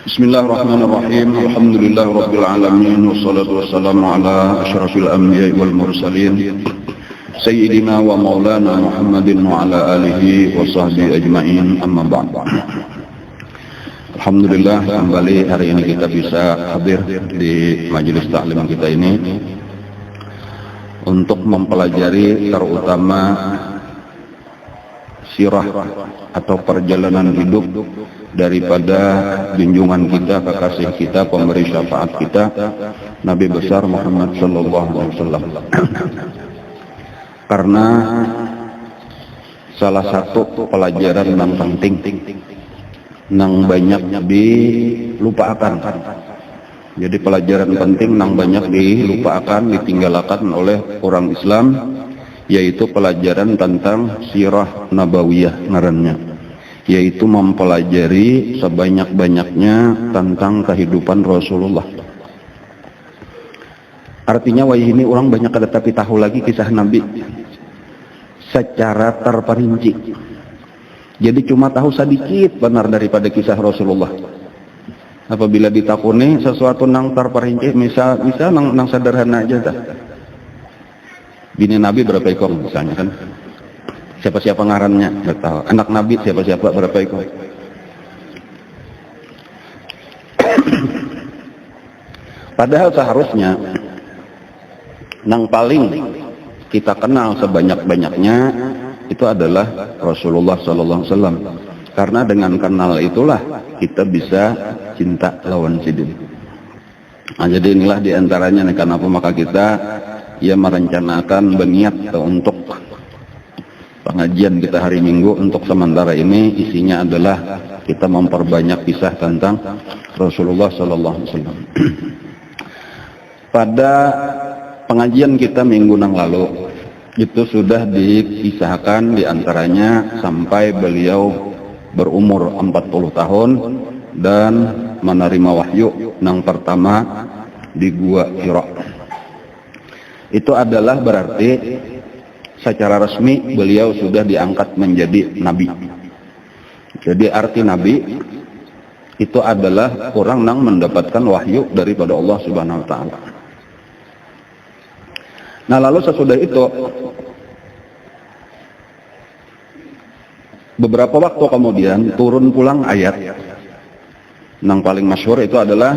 Bismillahirrahmanirrahim. Alhamdulillahirabbil alamin wassalatu wassalamu ala asyrafil anbiya'i wal mursalin sayyidina wa maulana Muhammadin wa ala alihi wa sahbihi ajma'in, amma ba'd. Alhamdulillah, kembali hari ini kita bisa hadir di majelis taklim kita ini untuk mempelajari terutama sirah atau perjalanan hidup daripada junjungan kita, kekasih kita, pemberi syafaat kita, Nabi besar Muhammad sallallahu alaihi wasallam. Karena salah satu pelajaran yang penting nang banyak dilupakan. Jadi pelajaran penting nang banyak dilupakan, ditinggalkan oleh orang Islam, yaitu pelajaran tentang sirah nabawiyah ngarannya, yaitu mempelajari sebanyak-banyaknya tentang kehidupan Rasulullah. Artinya wah ini orang banyak ada tapi tahu lagi kisah Nabi secara terperinci. Jadi cuma tahu sedikit benar daripada kisah Rasulullah. Apabila ditakuni sesuatu nang terperinci, misal nang sederhana aja dah. Bini Nabi berapa ekor misalnya kan? Siapa-siapa ngarannya nggak tahu. Anak Nabi siapa-siapa berapa ekor. Padahal seharusnya yang paling kita kenal sebanyak-banyaknya itu adalah Rasulullah Sallallahu Alaihi Wasallam. Karena dengan kenal itulah kita bisa cinta lawan sidin. Nah, jadi inilah diantaranya nih, kenapa maka kita merencanakan berniat untuk pengajian kita hari Minggu untuk sementara ini isinya adalah kita memperbanyak kisah tentang Rasulullah Sallallahu Alaihi Wasallam. Pada pengajian kita minggu yang lalu itu sudah dikisahkan diantaranya sampai beliau berumur 40 tahun dan menerima wahyu yang pertama di Gua Hira. Itu adalah berarti secara resmi beliau sudah diangkat menjadi nabi. Jadi arti nabi itu adalah orang yang mendapatkan wahyu daripada Allah Subhanahu wa taala. Nah, lalu sesudah itu beberapa waktu kemudian turun pulang ayat yang paling masyhur itu adalah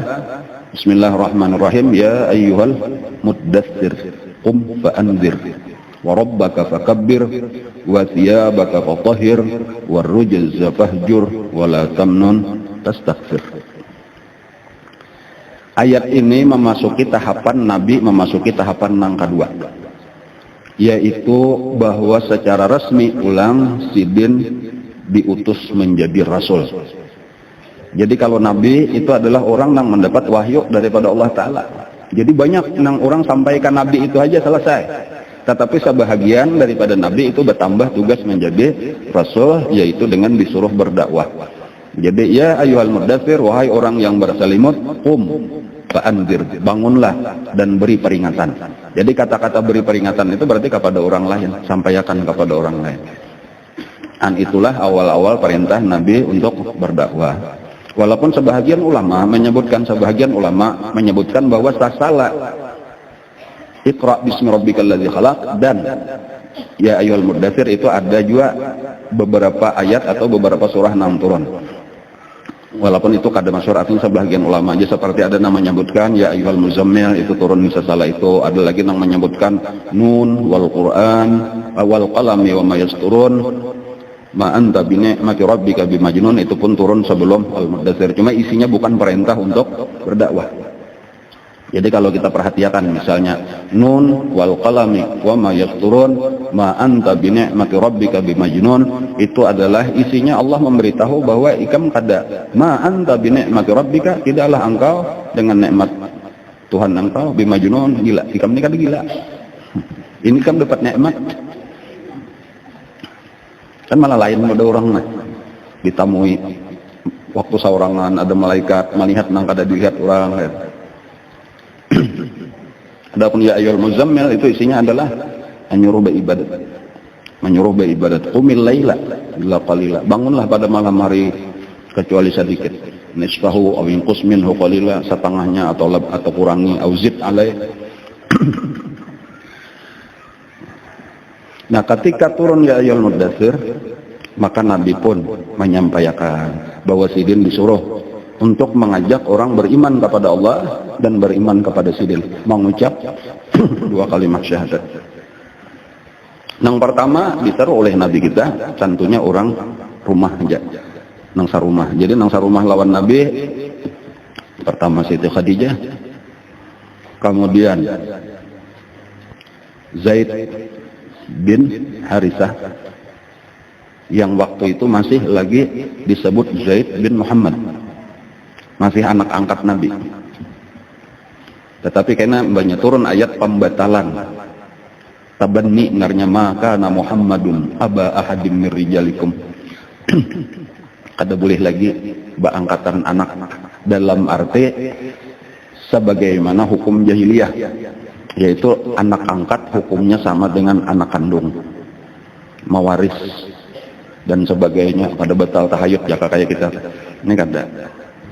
Bismillahirrahmanirrahim, ya ayyuhal muddatsir qum fa'anzir wa rabbaka fakabbir wa thiyabaka fatahhir war rujza fahjur wa la tamnun tastaghfir. Ayat ini memasuki tahapan Nabi, memasuki tahapan yang kedua, yaitu bahwa secara resmi ulang sidin diutus menjadi rasul. Jadi kalau Nabi itu adalah orang yang mendapat wahyu daripada Allah Ta'ala. Jadi banyak yang orang sampaikan Nabi itu aja selesai. Tetapi sebahagian daripada Nabi itu bertambah tugas menjadi rasul, yaitu dengan disuruh berdakwah. Jadi ya ayyuhal muddatsir, wahai orang yang berselimut, qum fa'anzir, bangunlah dan beri peringatan. Jadi kata-kata beri peringatan itu berarti kepada orang lain, sampaikan kepada orang lain. Dan itulah awal-awal perintah Nabi untuk berdakwah. Walaupun sebahagian ulama menyebutkan bahwa salah Iqra bismi rabbikal ladzi khalaq dan ya ayyuhal muddatsir itu ada juga beberapa ayat atau beberapa surah yang turun. Walaupun itu kada masyhur artinya sebahagian ulama aja, seperti ada yang menyebutkan ya ayyuhal muzammil itu turun bisa salah itu, ada lagi yang menyebutkan nun wal Qur'an wal qalami wa ma yasturun ma anta bi ni'mati rabbika bimajnun, itu pun turun sebelum al-muddatsir. Cuma isinya bukan perintah untuk berdakwah. Jadi kalau kita perhatikan misalnya nun wal qalami wa ma yasturun ma anta bi ni'mati rabbika bimajnun, itu adalah isinya Allah memberitahu bahwa ikam kada ma anta bi ni'mati rabbika, tidaklah engkau dengan nikmat Tuhan engkau bimajnun, gila. Ikam ini kada gila. Ini kan dapat nikmat. Kan malah lain ada orang mah ditamui waktu saurangan ada malaikat melihat nang kada dilihat orang kan. Adapun ya ayyuhal muzammil itu isinya adalah menyuruh beribadat. Qumil laila illa qalila, bangunlah pada malam hari kecuali sedikit. nisfahu aw inqus minhu qalila, setengahnya atau kurangi, au zid alai. Nah, ketika turun ya ayyuhal muddatsir, maka Nabi pun menyampaikan bahwa Sidin disuruh untuk mengajak orang beriman kepada Allah dan beriman kepada Sidin, mengucap dua kalimat syahadat. Yang pertama ditaruh oleh Nabi kita, tentunya orang rumah aja, nang sarumah. Jadi nang sarumah lawan Nabi pertama Siti Khadijah, kemudian Zaid bin Harisah yang waktu itu masih lagi disebut Zaid bin Muhammad, masih anak angkat Nabi. Tetapi karena banyak turun ayat pembatalan tabanni ngarnya, maka na Muhammadun aba ahadim mir rijalikum. Kada boleh lagi angkatan anak, dalam arti sebagaimana hukum jahiliyah, yaitu anak angkat hukumnya sama dengan anak kandung, mewaris dan sebagainya, pada batal tahayut ya kayak kita ini kada.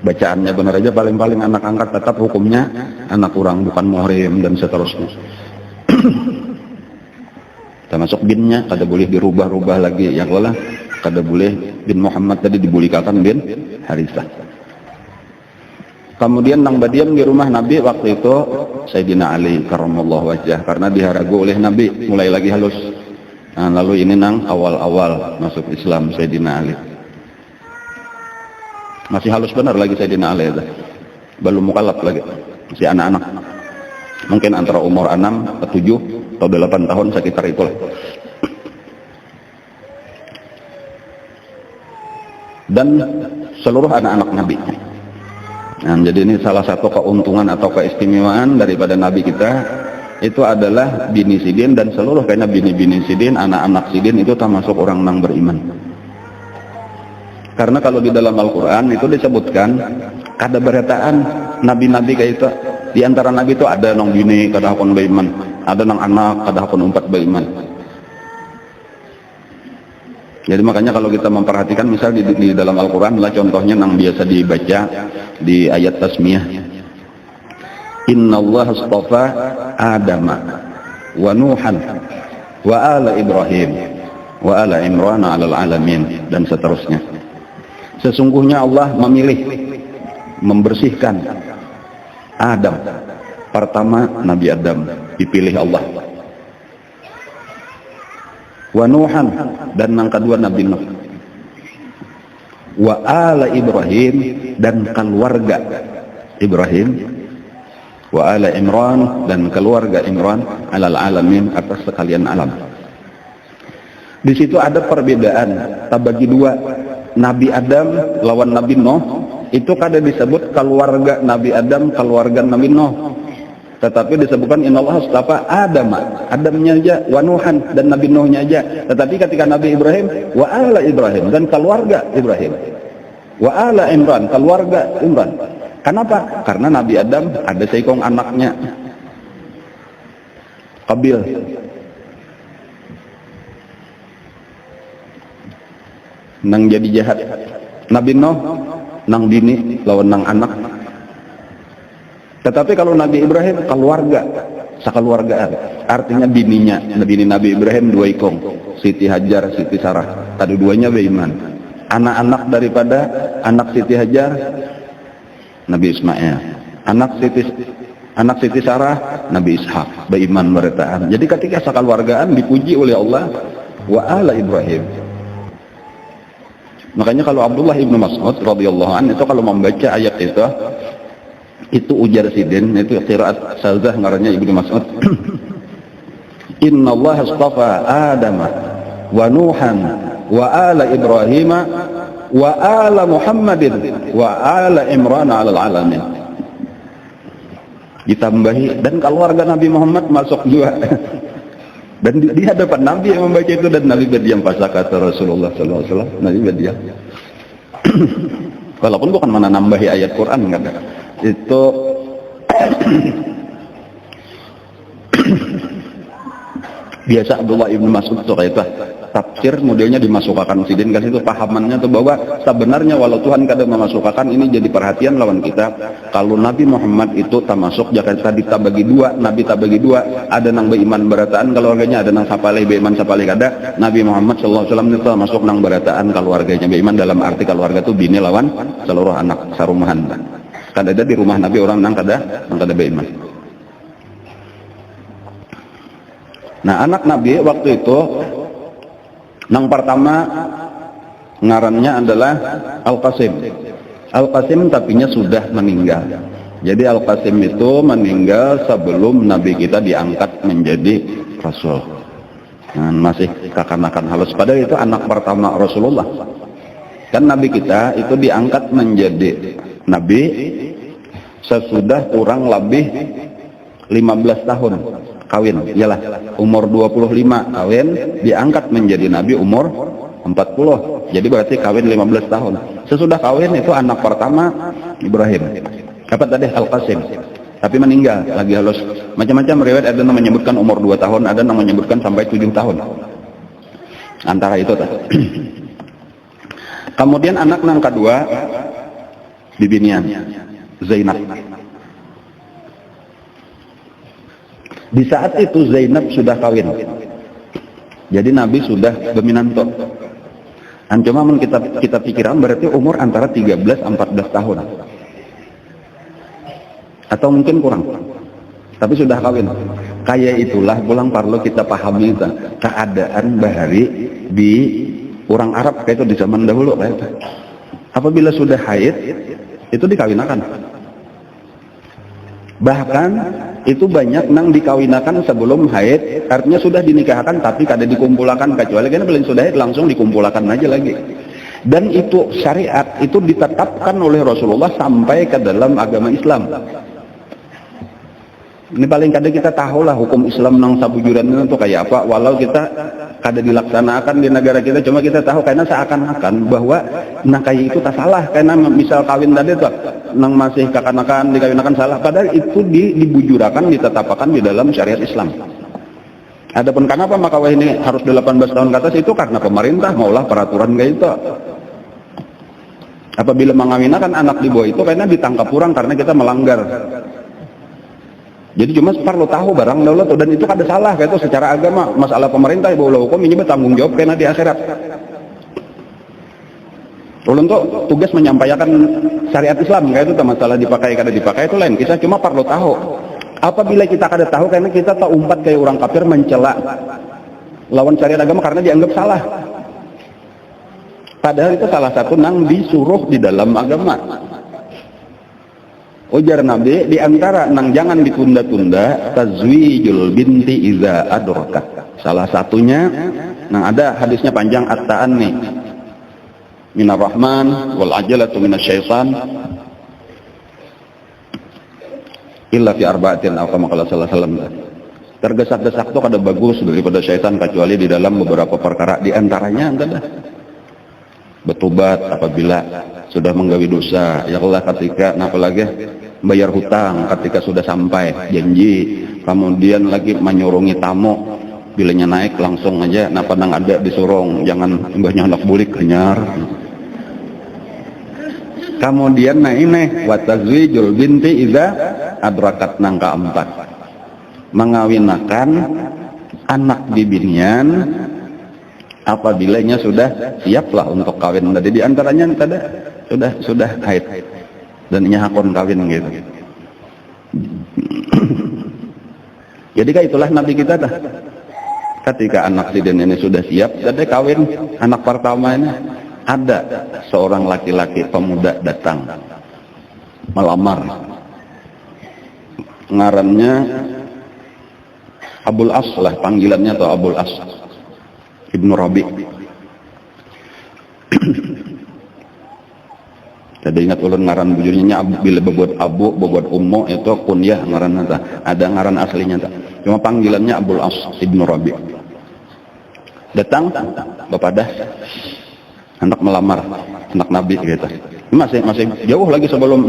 Bacaannya benar aja, paling-paling anak angkat tetap hukumnya anak orang, bukan muhrim dan seterusnya. Termasuk binnya kada boleh dirubah-rubah lagi, ya wala kada boleh bin Muhammad tadi dibulikakan bin Harisah. Kemudian nang badiam di rumah Nabi waktu itu Sayyidina Ali karramallahu wajhah, karena diharagu oleh Nabi mulai lagi halus. Nah, lalu ini nang awal-awal masuk Islam Sayyidina Ali. Masih halus benar lagi Sayyidina Ali itu. Belum mukallaf lagi, masih anak-anak. Mungkin antara umur 6, 7 atau 8 tahun sekitar itulah. Dan seluruh anak-anak Nabi. Nah, jadi ini salah satu keuntungan atau keistimewaan daripada Nabi kita, itu adalah bini Sidin dan seluruh karena bini-bini Sidin, anak-anak Sidin itu termasuk orang yang beriman. Karena kalau di dalam Al-Quran itu disebutkan kada berataan nabi-nabi kayak itu. Di antara nabi itu ada nang bini kada hakun beriman, ada nang anak kada hakun umpat beriman. Jadi makanya kalau kita memperhatikan misal di dalam Al-Quran lah, contohnya yang biasa dibaca di ayat tasmiyah, Inna Allah astafa Adama wa Nuhan wa ala Ibrahim wa ala Imran alal alamin, dan seterusnya. Sesungguhnya Allah memilih, membersihkan Adam. Pertama Nabi Adam dipilih Allah, wa Nuhan, dan yang kedua Nabi Nuh, wa ala Ibrahim, dan keluarga Ibrahim, wa ala Imran, dan keluarga Imran alal alamin, atas sekalian alam. Di situ ada perbedaan, terbagi dua. Nabi Adam lawan Nabi Nuh itu kada disebut keluarga Nabi Adam, keluarga Nabi Nuh, tetapi disebutkan innallaha astafa Adam, Adamnya aja, wa Nuhan, dan Nabi Nuhnya aja. Tetapi ketika Nabi Ibrahim, wa ala Ibrahim, dan keluarga Ibrahim, wa ala Imran, keluarga Imran. Kenapa? Karena Nabi Adam ada seikong anaknya, Qabil. Nang jadi jahat. Nabi Nuh nang bini lawan nang anak. Tetapi kalau Nabi Ibrahim keluarga, sakeluargaan. Artinya bininya, bini Nabi Ibrahim dua ikong, Siti Hajar, Siti Sarah. Tadi duanya beriman. Anak-anak daripada anak Siti Hajar, Nabi Ismail. Anak Siti Sarah, Nabi Ishak, beriman beritaan. Jadi ketika sakeluargaan dipuji oleh Allah, wa ala Ibrahim. Makanya kalau Abdullah ibnu Mas'ud radhiyallahu anhu itu kalau membaca ayat itu ujar Sidin, itu qiraat Sazah ngarannya ibnu Mas'ud. Inna Allah astafa Adam wa Nuhan wa ala Ibrahim wa ala Muhammadin wa ala Imran alal alamin. Ditambahi, dan keluarga Nabi Muhammad masuk juga. Dan di hadapan Nabi yang membaca itu, dan Nabi berdiam pasca kata Rasulullah SAW. Nabi berdiam. Walaupun bukan mana nambahi ayat Quran, kan? Itu biasa Abdullah ibnu Mas'ud itu kayak itu. tafsir modelnya dimasukkan sidin kan itu pahamannya tuh bahwa sebenarnya walau Tuhan kadang memasukkan ini jadi perhatian lawan kita kalau Nabi Muhammad itu termasuk jangan tadi tak bagi dua Nabi tak bagi dua ada nang beriman berataan keluarganya ada nang sapalih beriman sapalih kada Nabi Muhammad sallallahu alaihi wasallam itu termasuk nang berataan keluarganya beriman dalam arti keluarga itu bini lawan seluruh anak sarumahan kan ada di rumah Nabi orang nang kada beriman. Nah anak Nabi waktu itu nang pertama ngarannya adalah Al-Qasim. Al-Qasim tapinya sudah meninggal. Jadi Al-Qasim itu meninggal sebelum Nabi kita diangkat menjadi Rasul. Nah, masih kekanakan halus. Padahal itu anak pertama Rasulullah. Kan Nabi kita itu diangkat menjadi Nabi sesudah kurang lebih 15 tahun kawin, iyalah umur 25 kawin, diangkat menjadi nabi umur 40. Jadi berarti kawin 15 tahun. Sesudah kawin itu anak pertama Ibrahim. Apa tadi Al-Qasim. Tapi meninggal lagi halus. Macam-macam riwayat ada yang menyebutkan umur 2 tahun, ada yang menyebutkan sampai 7 tahun. Antara itu Kemudian anak yang kedua bibinian Zainab. Di saat itu Zainab sudah kawin. Jadi Nabi sudah berminanto. Cuma kita pikiran berarti umur antara 13-14 tahun. Atau mungkin kurang. Tapi sudah kawin. Kayak itulah pulang perlu kita pahami itu. Keadaan bahari di orang Arab kayak itu di zaman dahulu kayak itu. Apabila sudah haid itu dikawinakan. Bahkan itu banyak nang dikawinakan sebelum haid, artinya sudah dinikahkan tapi kada dikumpulkan kecuali kan paling sudah haid langsung dikumpulkan aja lagi. Dan itu syariat itu ditetapkan oleh Rasulullah sampai ke dalam agama Islam. Ini paling kada kita tahulah hukum Islam nang sabujuran itu kayak apa, walau kita kada dilaksanakan di negara kita, cuma kita tahu karena seakan-akan bahwa nang kayak itu tak salah, karena misal kawin tadi tuh nang masih kekanakan dikawinakan salah, padahal itu dibujurakan ditetapkan di dalam syariat Islam. Adapun kenapa maka ini harus 18 tahun ke atas itu karena pemerintah maulah peraturan kayak itu. Apabila mengawinakan anak di bawah itu karena ditangkap kurang karena kita melanggar. Jadi cuma perlu tahu barang daulah tuh, dan itu kada salah kayak itu secara agama. Masalah pemerintah ibu hukum ini bertanggung jawab karena di akhirat. Ulun tuh tugas menyampaikan syariat Islam kayak itu, masalah dipakai kada dipakai itu lain. Kita cuma perlu tahu. Apabila kita kada tahu karena kita tak umpat kayak orang kafir mencela lawan syariat agama karena dianggap salah. Padahal itu salah satu nang disuruh di dalam agama. Ujar Nabi, di antara nang jangan ditunda-tunda tazwijul binti iza adrakat. Salah satunya nang ada hadisnya panjang at-ta'anni minar rahman wal ajalatu minasyaitan illa fi arba'atin atau kama qala sallallahu alaihi wasallam. Tergesak-gesak itu kada bagus daripada syaitan kecuali di dalam beberapa perkara, di antaranya adalah bertobat apabila sudah menggawi dosa, ya Allah ketika apalagi bayar hutang ketika sudah sampai janji, kemudian lagi menyurungi tamu bilanya naik langsung aja napa nang ada disurung, jangan mbahnya anak bulik kenyar. Kemudian nah ini wa tazwijul binti idza adrakat nang keempat, mengawinakan anak bibinian apabilanya sudah siaplah untuk kawin. Jadi di antaranya sudah haid dan nyahakon kawin gitu. Jadi kan itulah Nabi kita dah. Ketika anak sidin ini sudah siap, jadi kawin anak pertama ini, ada seorang laki-laki pemuda datang melamar. Ngarannya Abul As lah panggilannya, atau Abul As Ibnu Rabi. Jadi ingat ulun ngaran bujurnya bila bebuat abu, bebuat ummu itu kunyah ngaran nata. Ada ngaran aslinya tak. Cuma panggilannya Abul As Ibnu Rabi. Datang bapak dah hendak melamar anak Nabi gitu. Masih jauh lagi sebelum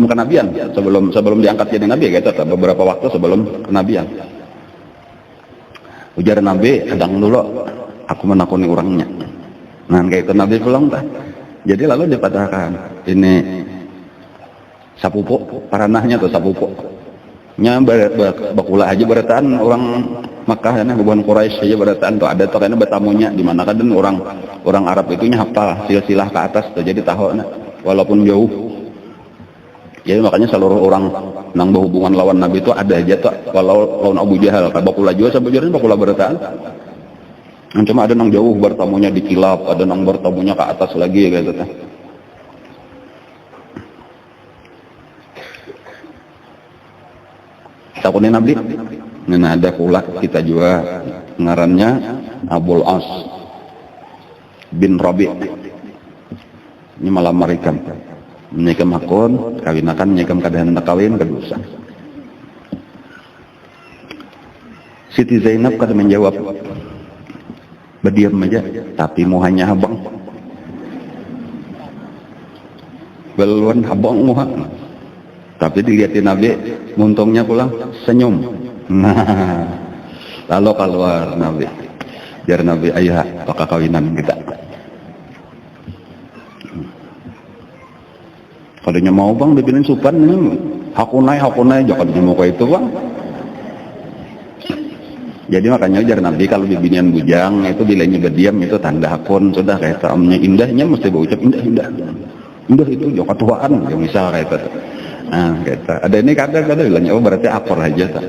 kenabian, sebelum diangkat jadi nabi gitu, beberapa waktu sebelum kenabian. Ujar Nabi, kadang dulu aku menakuni orangnya. Nah kayak itu Nabi pulang tah. Jadi lalu dipatahkan ini sapupu paranahnya tuh sapupu nya bakula aja berataan orang Makkah ya, bukan Quraisy aja berataan tuh ada tuh karena bertamunya di mana kan orang Arab itu nya hafal silsilah ke atas tuh jadi tahu walaupun jauh. Jadi makanya seluruh orang nang berhubungan lawan Nabi itu ada aja tuh walau lawan Abu Jahal kan bakula juga sampai jadi bakula berataan. Cuma ada nang jauh bertamunya di kilap, ada nang bertamunya ke atas lagi gitu tuh. Takunin Nabi. Nah ada pula kita juga ngarannya Abul As bin Rabi. Ini malam marikan. Nyekam akun, kawinakan, nyekam keadaan kawin, kedusa. Siti Zainab kada menjawab. Berdiam aja, tapi mau hanya abang. Beluan abang muha. Tapi dilihatin Nabi, muntungnya pulang senyum. Nah, lalu keluar Nabi. Biar Nabi ayah apakah kawinan kita. Kalau mau bang, dibilin supan ini hakunai, jangan mau kayak itu bang. Jadi makanya ujar Nabi kalau bibinian bujang itu bilanya berdiam itu tanda hakun sudah kayak taamnya indahnya mesti berucap indah itu jauh ketuaan yang misal kayak itu. Nah kita ada ini kadang-kadang bilangnya oh berarti akor aja tak.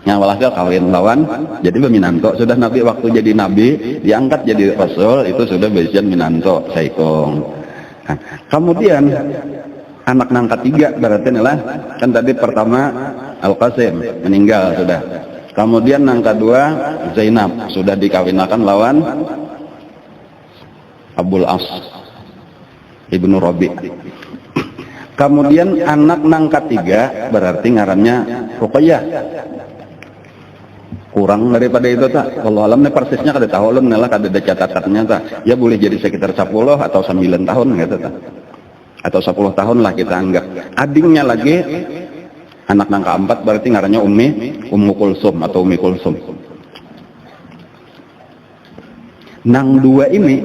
Yang walhasil kawin lawan jadi peminanto sudah Nabi waktu jadi Nabi diangkat jadi Rasul itu sudah besian minanto saikong. Nah, kemudian anak nang ketiga berarti inilah kan tadi pertama Al-Qasim meninggal sudah. Kemudian nang kedua Zainab sudah dikawinakan lawan Abul As Ibnu Rabi. Kemudian anak nang ketiga berarti ngarannya Ruqayyah. Kurang daripada itu tak. Kalau alam persisnya kada tahu ulun lah kada ada catatannya tak. Ya boleh jadi sekitar 10 atau 9 tahun gitu tak. Atau 10 tahun lah kita anggap. Adingnya lagi anak nang keempat berarti ngarannya Ummu Kulsum atau Umi Kulsum. Nang dua ini,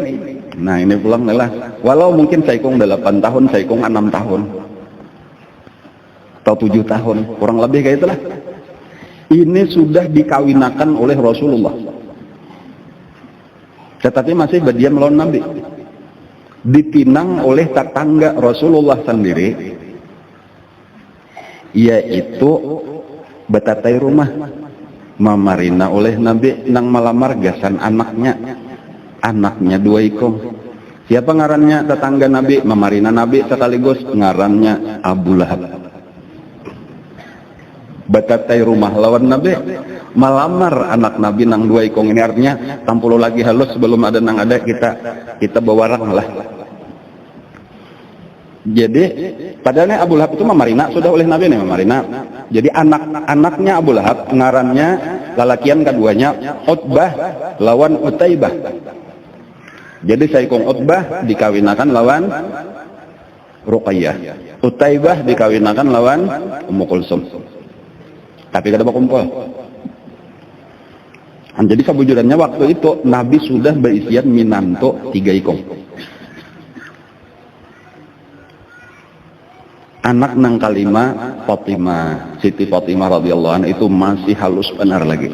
nah ini pulang lah. Walau mungkin saikung 8 tahun, saikung 6 tahun. Atau 7 tahun, kurang lebih kayak itulah. Ini sudah dikawinakan oleh Rasulullah. Tetapi masih berdiam lawan Nabi. Dipinang oleh tetangga Rasulullah sendiri, yaitu betatai rumah mamarina oleh Nabi nang malamar gasan anaknya 2 ikong. Siapa ngarannya tetangga Nabi mamarina Nabi sekaligus ngarannya Abu Lahab. Betatai rumah lawan Nabi malamar anak Nabi nang 2 ikong ini artinya tampulu lagi halus sebelum ada nang ada kita bawarang lah. Jadi padahalnya Abu Lahab itu mamarina sudah oleh Nabi nih mamarina. Jadi anaknya Abu Lahab ngarannya lalakian keduanya Utbah lawan Utaibah. Jadi saikong Utbah dikawinakan lawan Ruqayyah. Utaibah dikawinakan lawan Ummu Kulsum. Tapi kada berkumpul. Jadi kebujurannya waktu itu Nabi sudah berisian minanto 3 ikong. Anak nang kalima Fatimah, Siti Fatimah radhiyallahu anha itu masih halus benar lagi.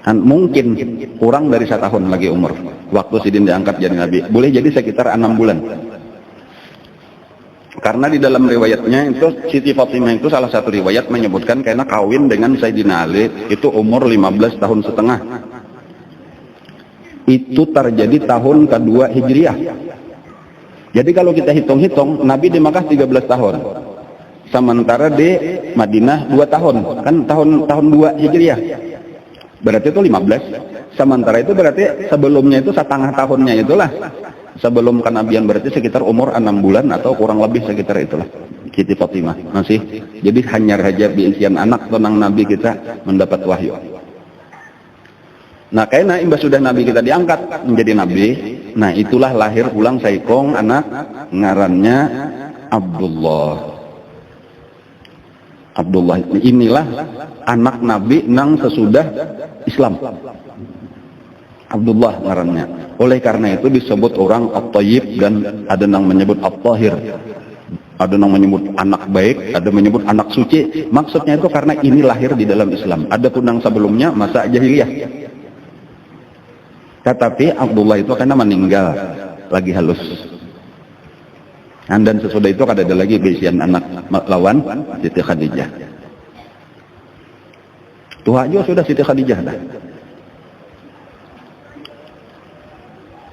Mungkin kurang dari 1 tahun lagi umur. Waktu Sidin diangkat jadi Nabi, boleh jadi sekitar 6 bulan. Karena di dalam riwayatnya itu Siti Fatimah itu salah satu riwayat menyebutkan karena kawin dengan Sayyidina Ali itu umur 15 tahun setengah. Itu terjadi tahun kedua Hijriah. Jadi kalau kita hitung-hitung Nabi di Makkah 13 tahun. Sementara di Madinah 2 tahun. Kan tahun 2 Hijriah. Berarti itu 15. Sementara itu berarti sebelumnya itu setengah tahunnya itulah. Sebelum kenabian berarti sekitar umur 6 bulan atau kurang lebih sekitar itulah. Siti Fatimah masih. Jadi hanya saja diisian anak tenang Nabi kita mendapat wahyu. Nah karena imbas sudah Nabi kita diangkat menjadi Nabi. Nah itulah lahir ulang saikong anak ngarannya Abdullah. Abdullah inilah anak Nabi nang sesudah Islam. Abdullah ngarannya. Oleh karena itu disebut orang At-Thayyib dan ada nang menyebut At-Tahir. Ada nang menyebut anak baik, ada menyebut anak suci. Maksudnya itu karena ini lahir di dalam Islam. Ada pun nang sebelumnya masa jahiliyah. Tetapi Abdullah itu karena meninggal lagi halus. Dan sesudah itu ada lagi bisian anak lawan Siti Khadijah. Tua juga sudah Siti Khadijah dah.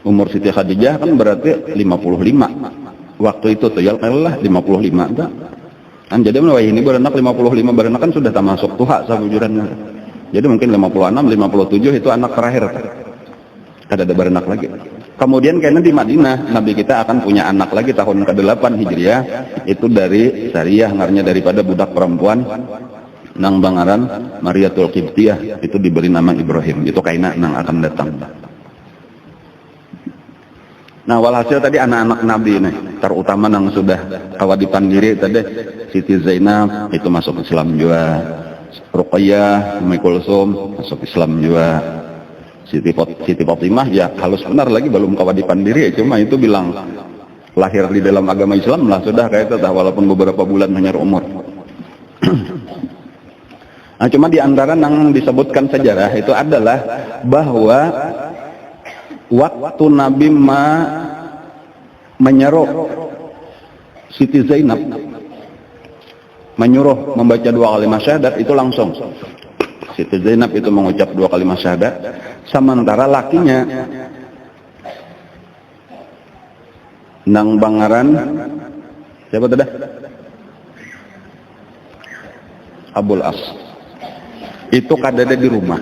Umur Siti Khadijah kan berarti 55. Waktu itu tuh ya lah 55 dah. Kan jadi mulai ini beranak 55 beranak kan sudah termasuk tua sabujurannya. Jadi mungkin 56, 57 itu anak terakhir. Kada ada beranak lagi. Kemudian kayaknya di Madinah Nabi kita akan punya anak lagi tahun ke-8 Hijriah, itu dari Sariyah, ngarnya daripada budak perempuan nang bangaran Mariatul Qibtiyah, itu diberi nama Ibrahim. Itu kaina nang akan datang. Nah, walhasil tadi anak-anak Nabi ini terutama nang sudah kawadipan diri tadi Siti Zainab itu masuk Islam juga, Ruqayyah, Ummu Kulsum masuk Islam juga, Siti Fatimah ya halus benar lagi belum kawadipan diri, cuma itu bilang lahir di dalam agama Islam lah sudah kayak itu walaupun beberapa bulan hanya umur. Nah, cuma di antara yang disebutkan sejarah itu adalah bahwa waktu Nabi menyuruh Siti Zainab menyuruh membaca 2 kalimat syahadat itu langsung Siti Zainab itu mengucap 2 kalimat syahadat, sementara lakinya nang bangaran siapa tadi? Abul As. Itu kadada di rumah.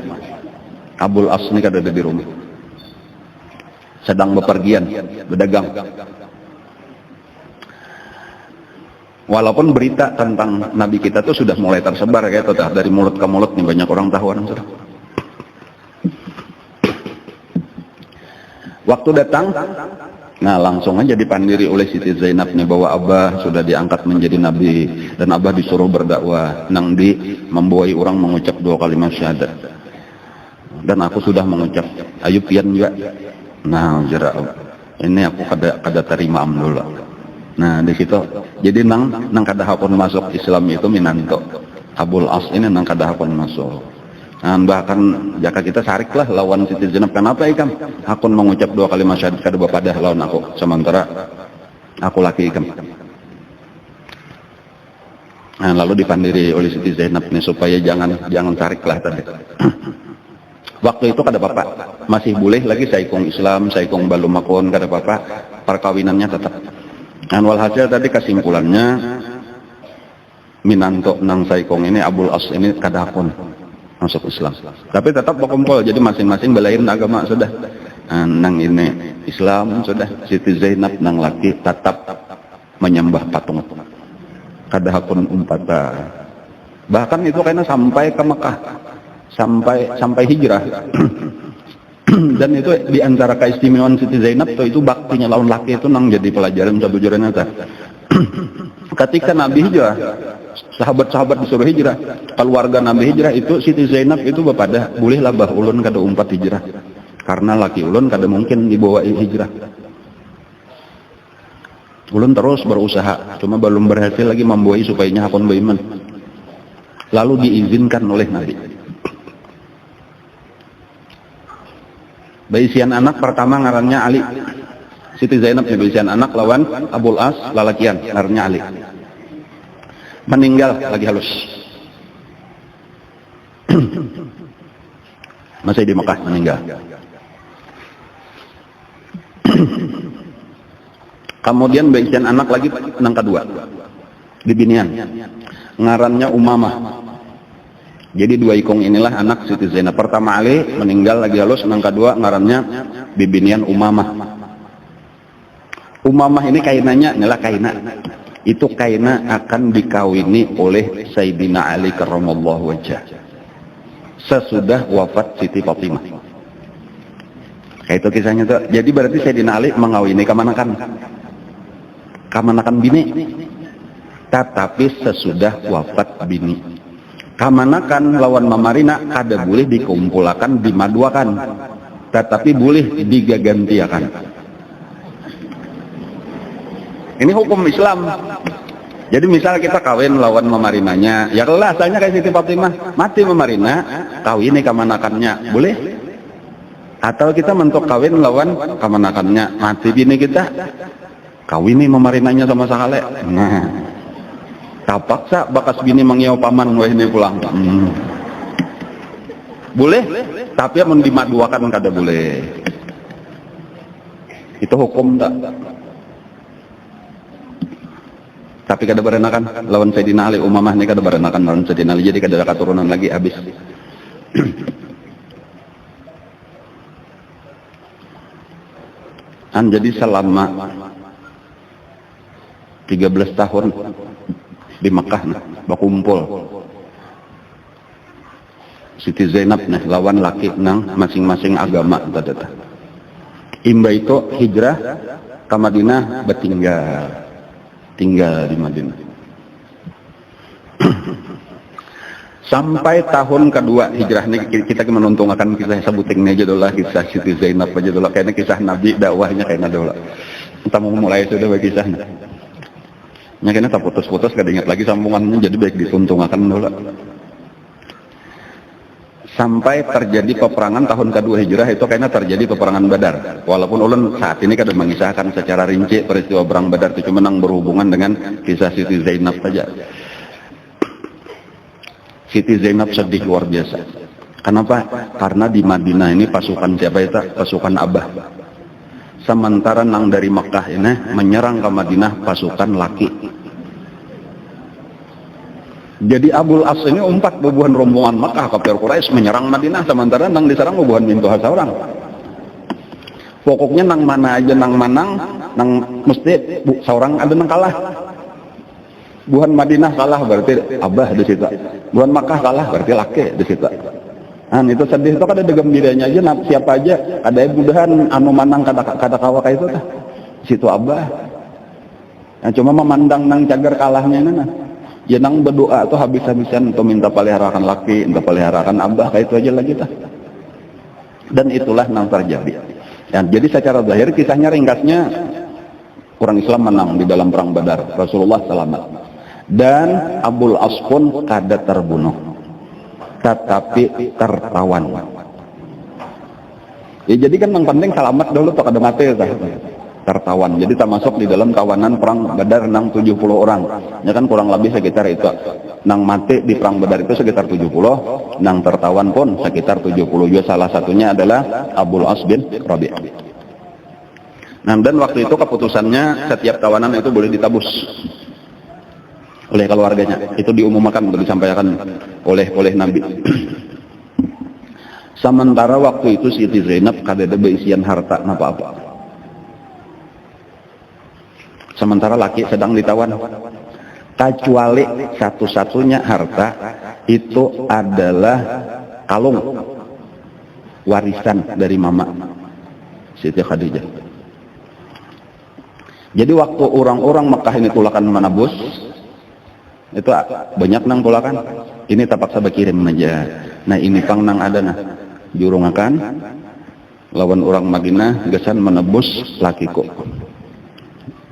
Abul As ini kadada di rumah. Sedang bepergian, berdagang. Walaupun berita tentang Nabi kita tuh sudah mulai tersebar kayak itu dari mulut ke mulut nih, banyak orang tahuan. Waktu datang, nah langsung aja dipandiri oleh Siti Zainab nih bahwa Abah sudah diangkat menjadi Nabi dan Abah disuruh berdakwah, nang di membuai orang mengucap 2 kalimat syahadat. Dan aku sudah mengucap, ayo pian juga. Nah, jera ini aku kada terima dulu. Nah di situ jadi nang kada hakun masuk Islam itu minanto Abul As ini nang kada hakun masuk. Nah, bahkan jika kita sarik lah lawan Siti Zainab, kenapa ikam hakun mengucap 2 kalimat syahadat kada bapadah lawan aku sementara aku laki ikam. Nah, lalu dipandiri oleh Siti Zainab nih supaya jangan sarik lah tadi. Waktu itu kada apa-apa, masih boleh lagi saikong Islam, saikong balum makon kada apa-apa, perkawinannya tetap. Dan walhasil tadi kesimpulannya minanto nang saikong ini Abul As ini kadakon masuk Islam. Tapi tetap berkumpul, jadi masing-masing belain agama sudah. Nang ini Islam sudah, Siti Zainab nang laki tetap menyembah patung. Kadakon umpata. Bahkan itu kayaknya sampai ke Mekah, sampai hijrah. Dan itu diantara keistimewaan Siti Zainab itu baktinya lawan laki itu nang jadi pelajaran sabujurannya ta. Ketika Nabi hijrah, sahabat-sahabat disuruh hijrah, keluarga Nabi hijrah itu Siti Zainab itu bapada bolehlah bah ulun kada umpat hijrah karena laki ulun kada mungkin dibawa hijrah. Ulun terus berusaha, cuma belum berhasil lagi membuai supaya hakun beriman. Lalu diizinkan oleh Nabi. Baisian anak pertama ngarannya Ali. Siti Zainab baisian anak lawan Abul As lalakian ngarannya Ali. Meninggal lagi halus. Masih di Mekah meninggal. Kemudian baisian anak lagi nang kedua di binian. Ngarannya Umamah. Jadi 2 ikong inilah anak Siti Zainab. Pertama Ali meninggal lagi halus, yang kedua ngarannya bibinian Umamah. Umamah ini kainanya inilah kaina. Itu kaina akan dikawini oleh Sayyidina Ali karramallahu wajhah sesudah wafat Siti Fatimah. Kayak itu kisahnya tuh. Jadi berarti Sayyidina Ali mengawini kamanakan bini. tetapi sesudah wafat bini. Kamanakan lawan mamarina kada boleh dikumpulakan dimaduakan, tetapi boleh digagantiakan. Ini hukum Islam. Jadi misal kita kawin lawan mamarinanya, ya lah asalnya kayak Siti Fatimah, mati mamarina, kawin kamanakannya, boleh? Atau kita mentok kawin lawan kamanakannya, mati bini kita, kawin mamarinanya sama sakale. Nah, tapaksa bakas bini mangyau paman weh ini pulang. Boleh, tapi yang dimaduakan kada boleh. Itu hukum tak? Tapi kada berenakan lawan Sayyidina Ali, Umamah ini kada berenakan lawan Sayyidina Ali, jadi kada ada keturunan lagi, habis. Jadi selama 13 tahun di Mekah berkumpul Siti Zainab lawan laki nang masing-masing agama tadata. Imba itu hijrah ke Madinah, tinggal di Madinah sampai tahun kedua hijrah ini. Kita menuntungakan kisah sebutingnya aja dulu, kisah Siti Zainab aja dulu, kayaknya kisah Nabi dakwahnya kayaknya dulu. Kita mau mulai sudah bagi kisahnya. Kayaknya tak putus-putus, gak ingat lagi sambungannya, jadi baik dituntungakan dulu. Sampai terjadi peperangan tahun kedua hijrah itu kayaknya terjadi peperangan Badar. Walaupun ulun saat ini kadang mengisahkan secara rinci peristiwa perang Badar itu cuma yang berhubungan dengan kisah Siti Zainab saja. Siti Zainab sedih luar biasa. Kenapa? Karena di Madinah ini pasukan siapa itu? Pasukan Abah. Sementara nang dari Mekah ini menyerang ke Madinah pasukan laki. Jadi Abul As ini umpat bubuhan rombongan Mekah kafir Quraisy menyerang Madinah, sementara nang diserang bubuhan mintuha seorang. Pokoknya nang mana aja nang manang, nang mesti seorang ada nang kalah. Buhan Madinah kalah berarti Abah di situ. Buhan Mekah kalah berarti laki di situ. Nah, itu sedih itu kada degem dirinya aja, siapa aja ada mudahan anu manang kada kawa kayak itu tah. Situ Abah. Nah, cuma memandang nang cagar kalahnya ini nah. Ya nang berdoa tuh habis-habisan untuk minta peliharakan laki, minta peliharakan Abah, kayak itu aja lagi tah. Dan itulah nang terjadi. Ya, jadi secara zahir kisahnya ringkasnya orang Islam menang di dalam perang Badar, Rasulullah selamat. Dan Abul As pun kada terbunuh, tetapi tertawan. Ya jadi kan yang penting selamat dulu tuh kada mati tah. Tertawan. Jadi termasuk di dalam tawanan perang Badar nang 70 orang. Ya kan kurang lebih sekitar itu. Nang mati di perang Badar itu sekitar 70, nang tertawan pun sekitar 70. Ya salah satunya adalah Abul As bin Rabi'. Nah, dan waktu itu keputusannya setiap tawanan itu boleh ditabus oleh keluarganya. Itu diumumkan untuk disampaikan oleh Nabi. Sementara waktu itu Siti Zainab kada ada beisian harta apa-apa. Sementara laki sedang ditawan, kecuali satu-satunya harta itu adalah kalung warisan dari mama Siti Khadijah. Jadi waktu orang-orang Mekah ini tulakan menabus, itu banyak nang tulakan. Ini terpaksa berkirim aja. Nah ini pang nang ada nah jurung akan lawan orang Madinah gesan menebus lakiku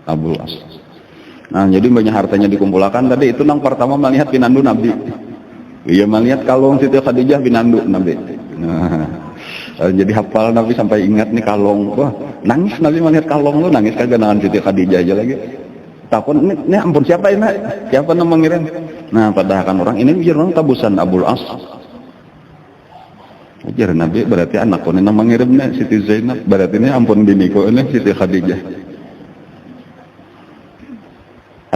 Abul As. Nah jadi banyak hartanya dikumpulkan. Tadi itu nang pertama melihat pinandu Nabi. Iya melihat kalung Siti Khadijah pinandu Nabi. Nah, jadi hafal Nabi sampai ingat nih kalung. Wah nangis Nabi melihat kalung lu, nangis kagak dengan Siti Khadijah aja lagi. Takut ini ampun siapa ini? Siapa yang mengirim? Nah padahal kan orang ini biar orang tabusan Abul As. Ujar Nabi berarti anakku ini yang mengirimnya Siti Zainab, berarti ini ampun biniku ini Siti Khadijah.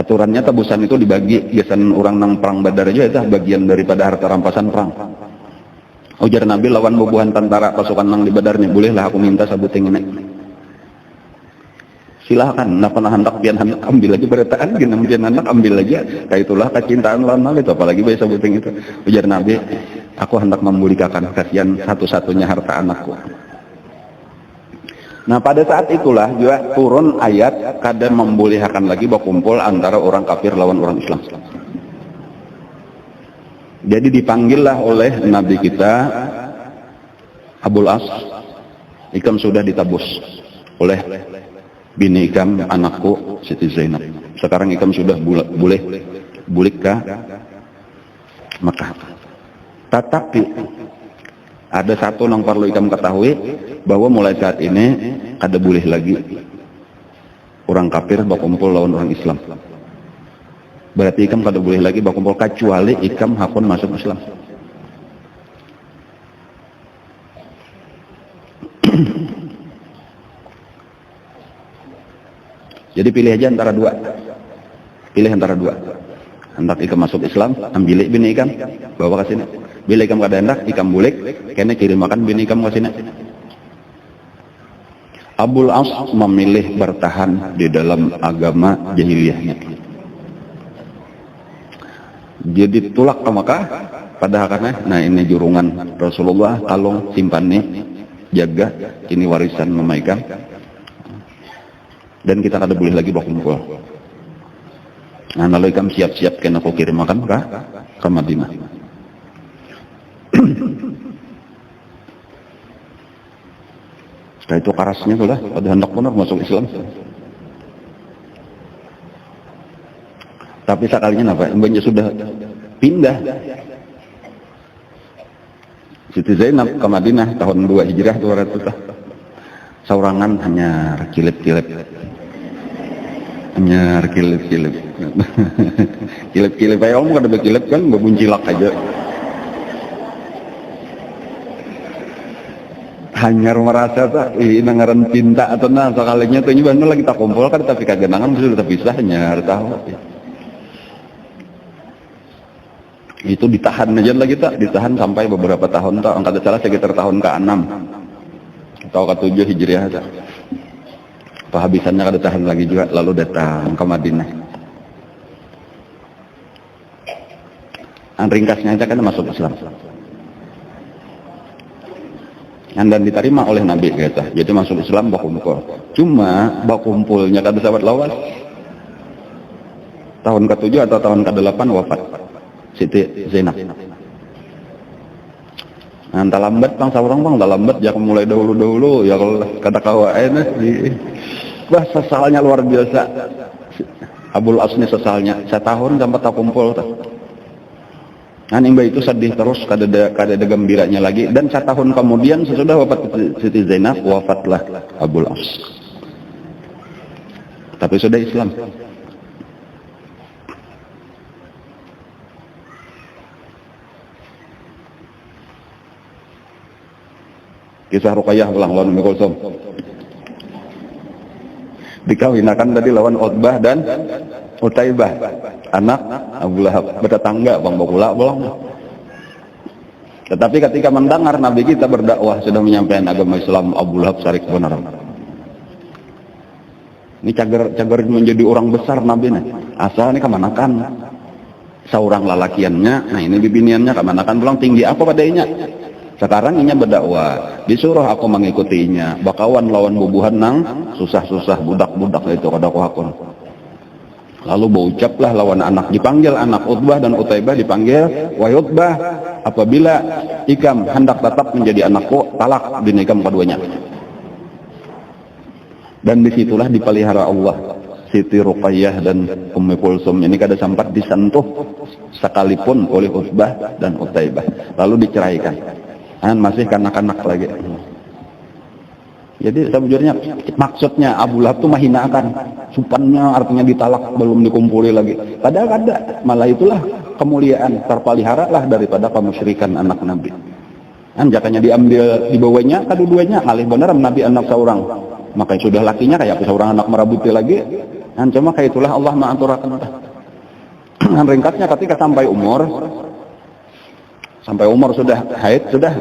Aturannya tabusan itu dibagi, biasanya orang nang perang Badar aja itu bagian daripada harta rampasan perang. Ujar Nabi lawan bubuhan tentara pasukan nang di Badar nih, bolehlah aku minta sabuting ini. Silahkan, nah pernah hendak pian hendak ambil aja berataan, gini pian hendak ambil aja. Kayak itulah kecintaan lawan Nabi itu, apalagi bayi sabuting itu. Ujar Nabi, aku hendak memulikakan kasihan satu-satunya harta anakku. Nah pada saat itulah juga turun ayat kada membolehkan lagi berkumpul antara orang kafir lawan orang Islam. Jadi dipanggillah oleh Nabi kita Abul As, ikam sudah ditabus oleh bini ikam, anakku Siti Zainab. Sekarang ikam sudah boleh bulik ke Mekah. Tetapi ada satu yang perlu ikam ketahui, bahwa mulai saat ini kada boleh lagi orang kafir berkumpul lawan orang Islam. Berarti ikam kada boleh lagi berkumpul kecuali ikam hakun masuk Islam. Jadi pilih aja antara dua. Pilih antara dua. Hendak ikam masuk Islam, ambil bini ikam, bawa ke sini. Bila ikam kada hendak, ikam bulik, kena kirim makan bini ikam ke sini. Abul As memilih bertahan di dalam agama jahiliyahnya. Jadi tulak ke Mekah, padahal karena, nah ini jurungan Rasulullah, kalung simpan nih, jaga, ini warisan memaikan. Dan kita kada boleh lagi berkumpul. Nah, lalu ikam siap-siap kena aku kirim makan ke Madinah. Setelah itu kerasnya tuh lah, pada hendak benar masuk Islam. Tapi sekalinya apa? Mbaknya sudah pindah. Siti Zainab ke Madinah tahun 2 Hijrah 200. Saurangan hanya kilip-kilip. Hanya kilip-kilip. Kilip-kilip aja, kamu kada berkilip kan, berbuncilak aja. Hanya merasa tak, nangaran cinta atau nah sekalinya tuh ini lagi tak kumpul kan, tapi kagenangan sudah terpisah, hanya tahu. Itu ditahan aja lagi tak, ditahan sampai beberapa tahun tak, angkat salah sekitar tahun ke-6 atau ke-7 Hijriah tak. Kehabisannya kada tahan lagi juga, lalu datang ke Madinah. Ringkasnya aja kan masuk Islam. Dan diterima oleh Nabi kita. Jadi masuk Islam berkumpul. Cuma berkumpulnya kada sahabat lawas. Tahun ke-7 atau tahun ke-8 wafat Siti Zainab. Nah, tak lambat bang, saurang bang, tak lambat ya mulai dahulu-dahulu ya kalau kata kawan wah sesalnya luar biasa. Abul As ini sesalnya, saya tahun sampai tak kumpul tak. Nah, imba itu sedih terus, kada ada gembiranya lagi. Dan 1 tahun kemudian sesudah wafat Siti Zainab, wafatlah Abul As. Tapi sudah Islam. Kisah Ruqayyah ulang lawan Ummu Kulsum. Dikawinakan tadi lawan Utbah dan Utaibah, anak Abu Lahab, bertetangga bang bakula bolang. Tetapi ketika mendengar Nabi kita berdakwah sudah menyampaikan agama Islam, Abu Lahab sarik benar. Ini cagar menjadi orang besar Nabi nih. Asal ini kemanakan seorang lalakiannya, nah ini bibiniannya kemanakan pulang tinggi apa padanya. Sekarang inya berdakwah, disuruh aku mengikutinya. Bakawan lawan bubuhan nang susah-susah budak-budak itu kadaku hakun. Lalu berucaplah lawan anak, dipanggil anak Utbah dan Utaibah dipanggil, wahai Utbah, apabila ikam hendak tetap menjadi anakku, talak bini ikam keduanya. Dan disitulah dipelihara Allah Siti Ruqayyah dan Ummu Kulsum ini kada sempat disentuh sekalipun oleh Utbah dan Utaibah. Lalu diceraikan. Masih kanak-kanak lagi. Jadi sebetulnya maksudnya Abu Lahab itu menghinakan, supannya artinya ditalak belum dikumpuli lagi. Padahal ada, malah itulah kemuliaan terpelihara lah daripada kemusyrikan anak Nabi. Jakanya diambil dibawanya, kedua-duanya alih benar Nabi anak seorang. Makanya sudah lakinya kayak seorang anak merabuti lagi. Cuma kayak itulah Allah ma'aturakan. Ringkasnya ketika sampai umur sudah haid, sudah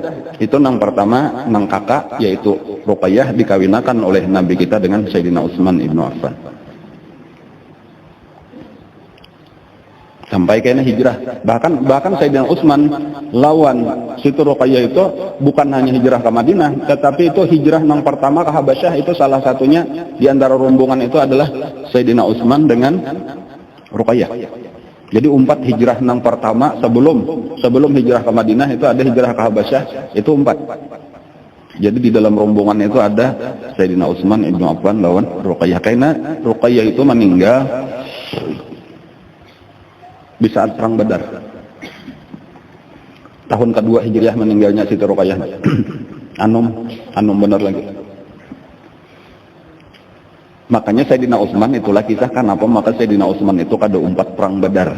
itu nang pertama nang kakak yaitu Ruqayyah dikawinakan oleh Nabi kita dengan Sayyidina Utsman ibnu Affan. sampai kayaknya hijrah. Bahkan Sayyidina Utsman lawan Siti Ruqayyah itu bukan hanya hijrah ke Madinah, tetapi itu hijrah yang pertama ke Habasyah. Itu salah satunya di antara rombongan itu adalah Sayyidina Utsman dengan Ruqayyah. Jadi 4 hijrah yang pertama sebelum hijrah ke Madinah itu ada hijrah ke Habasyah, itu 4. Jadi di dalam rombongan itu ada Sayyidina Utsman ibnu Affan lawan Ruqayyah. Karena Ruqayyah itu meninggal di saat perang Badar. Tahun kedua Hijriah meninggalnya Siti Ruqayyah. Anum benar lagi. Makanya Sayyidina Utsman itulah kisah kenapa maka Sayyidina Utsman itu kada umpat perang Badar.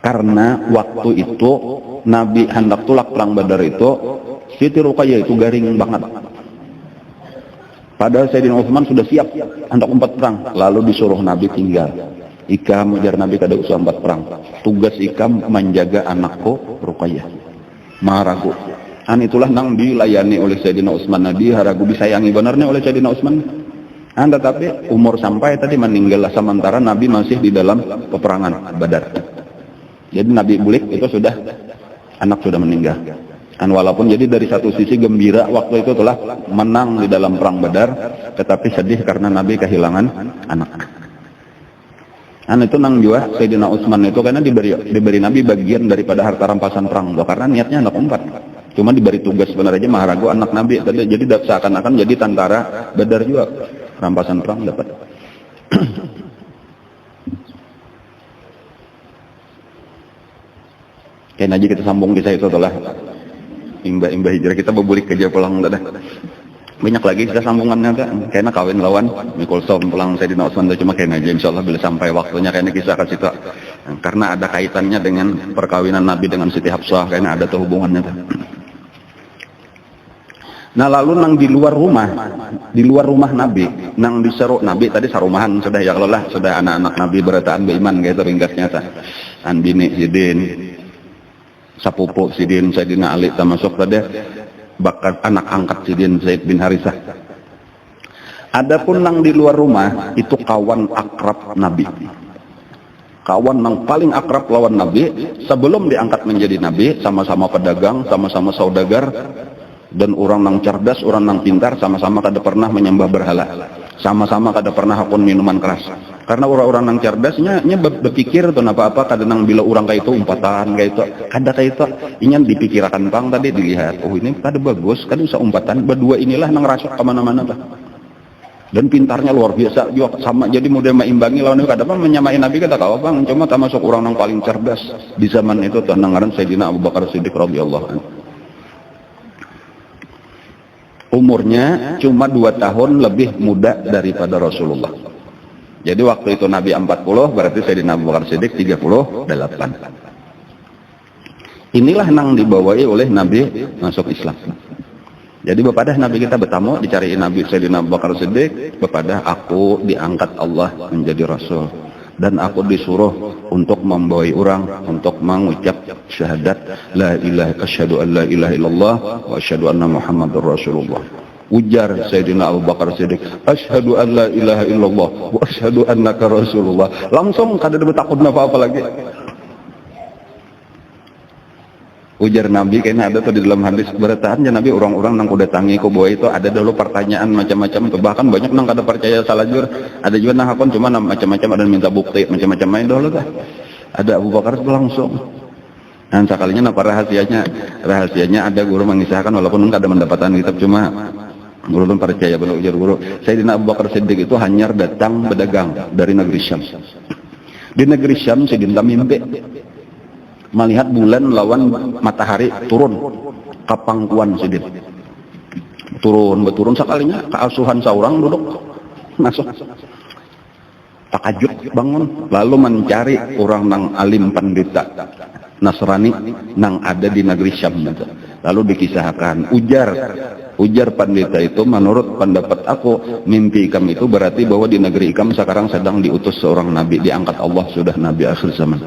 Karena waktu itu Nabi hendak tulak perang Badar itu Siti Ruqayyah itu garing banget. Padahal Sayyidina Utsman sudah siap hendak umpat perang, lalu disuruh Nabi tinggal. Ikam ujar Nabi kada usah umpat perang. Tugas ikam menjaga anakku Ruqayyah. Maharagu. Itulah nang dilayani oleh Sayyidina Utsman. Nabi haragu disayangi benarnya oleh Sayyidina Utsman. Tetapi umur sampai tadi meninggallah sementara Nabi masih di dalam peperangan Badar. Jadi Nabi bulik itu sudah anak sudah meninggal. Walaupun jadi dari satu sisi gembira waktu itu telah menang di dalam perang Badar, tetapi sedih karena Nabi kehilangan anak. Itu nang jua Sayyidina Utsman itu karena diberi Nabi bagian daripada harta rampasan perang. Karena niatnya anak 4. Cuma diberi tugas benar aja maharagu anak Nabi. Jadi seakan-akan jadi tentara Badar juga. Rampasan perang dapat. Kayak aja kita sambung kisah itu telah imba hijrah kita berbulik kerja pulang dah. Banyak lagi kita sambungannya kan. Kayaknya kawin lawan Mikul Som pulang Sayyidina Utsman cuma kayak aja insyaallah bila sampai waktunya kayaknya kisah kasih tak. Karena ada kaitannya dengan perkawinan Nabi dengan Siti Hafsah, kayaknya ada tuh hubungannya tuh. Nah lalu nang di luar rumah Nabi, nang diseru Nabi tadi sarumahan sudah ya Allah sudah anak-anak Nabi berataan beriman gitu ringkasnya ta. An bini Sidin, sapupu Sidin Sayyidina Ali termasuk tadi bakat anak angkat Sidin Zaid bin Harithah. Adapun nang di luar rumah itu kawan akrab Nabi. Kawan yang paling akrab lawan Nabi sebelum diangkat menjadi Nabi, sama-sama pedagang, sama-sama saudagar. Dan orang yang cerdas, orang yang pintar, sama-sama kada pernah menyembah berhala, sama-sama kada pernah hakun minuman keras. Karena orang-orang yang cerdasnya berpikir tuh apa-apa kada nang bila orang kayak itu umpatan kayak itu, kada kayak itu, inyan dipikirkan pang tadi dilihat, oh ini kada bagus, kada usah umpatan, berdua inilah nang rasuk kemana-mana lah. Dan pintarnya luar biasa juga sama, jadi mudah meimbangi lawan itu kada apa menyamai Nabi kata kau bang, cuma termasuk orang yang paling cerdas di zaman itu tuh nangaran Sayyidina Abu Bakar Siddiq radhiyallahu anhu. Umurnya cuma 2 tahun lebih muda daripada Rasulullah. Jadi waktu itu Nabi 40, berarti Sayyidina Abu Bakar Siddiq 38. Inilah yang dibawai oleh Nabi masuk Islam. Jadi bepadah Nabi kita bertamu, dicariin Nabi Sayyidina Abu Bakar Siddiq, bepadah aku diangkat Allah menjadi Rasul. Dan aku disuruh untuk membawai orang untuk mengucap syahadat la ilaha asyhadu an la ilaha illallah wa asyhadu anna muhammadur rasulullah. Ujar Sayyidina Abu Bakar Siddiq, asyhadu an la ilaha illallah wa asyhadu annaka rasulullah. Langsung kada ada takut apa-apa lagi. Ujar Nabi kayaknya ada tuh di dalam hadis berataan ya Nabi orang-orang nang udah tangi ku bawa itu ada dulu pertanyaan macam-macam tuh, bahkan banyak nang kada percaya salajur, ada juga nang hakon cuma macam-macam ada minta bukti macam-macam main dulu tuh. Ada Abu Bakar itu langsung. Dan sekalinya apa rahasianya ada guru mengisahkan walaupun kada mendapatkan kitab cuma guru pun percaya benar ujar guru. Sayyidina Abu Bakar Siddiq itu hanya datang berdagang dari negeri Syam. Di negeri Syam Sayyidina mimpi melihat bulan lawan matahari turun ke pangkuan Sidin, turun sekalinya keasuhan seorang duduk masuk takajub bangun lalu mencari orang nang alim pandita Nasrani nang ada di negeri Syam. Lalu dikisahkan ujar pandita itu, menurut pendapat aku mimpi ikam itu berarti bahwa di negeri ikam sekarang sedang diutus seorang nabi, diangkat Allah sudah nabi akhir zaman.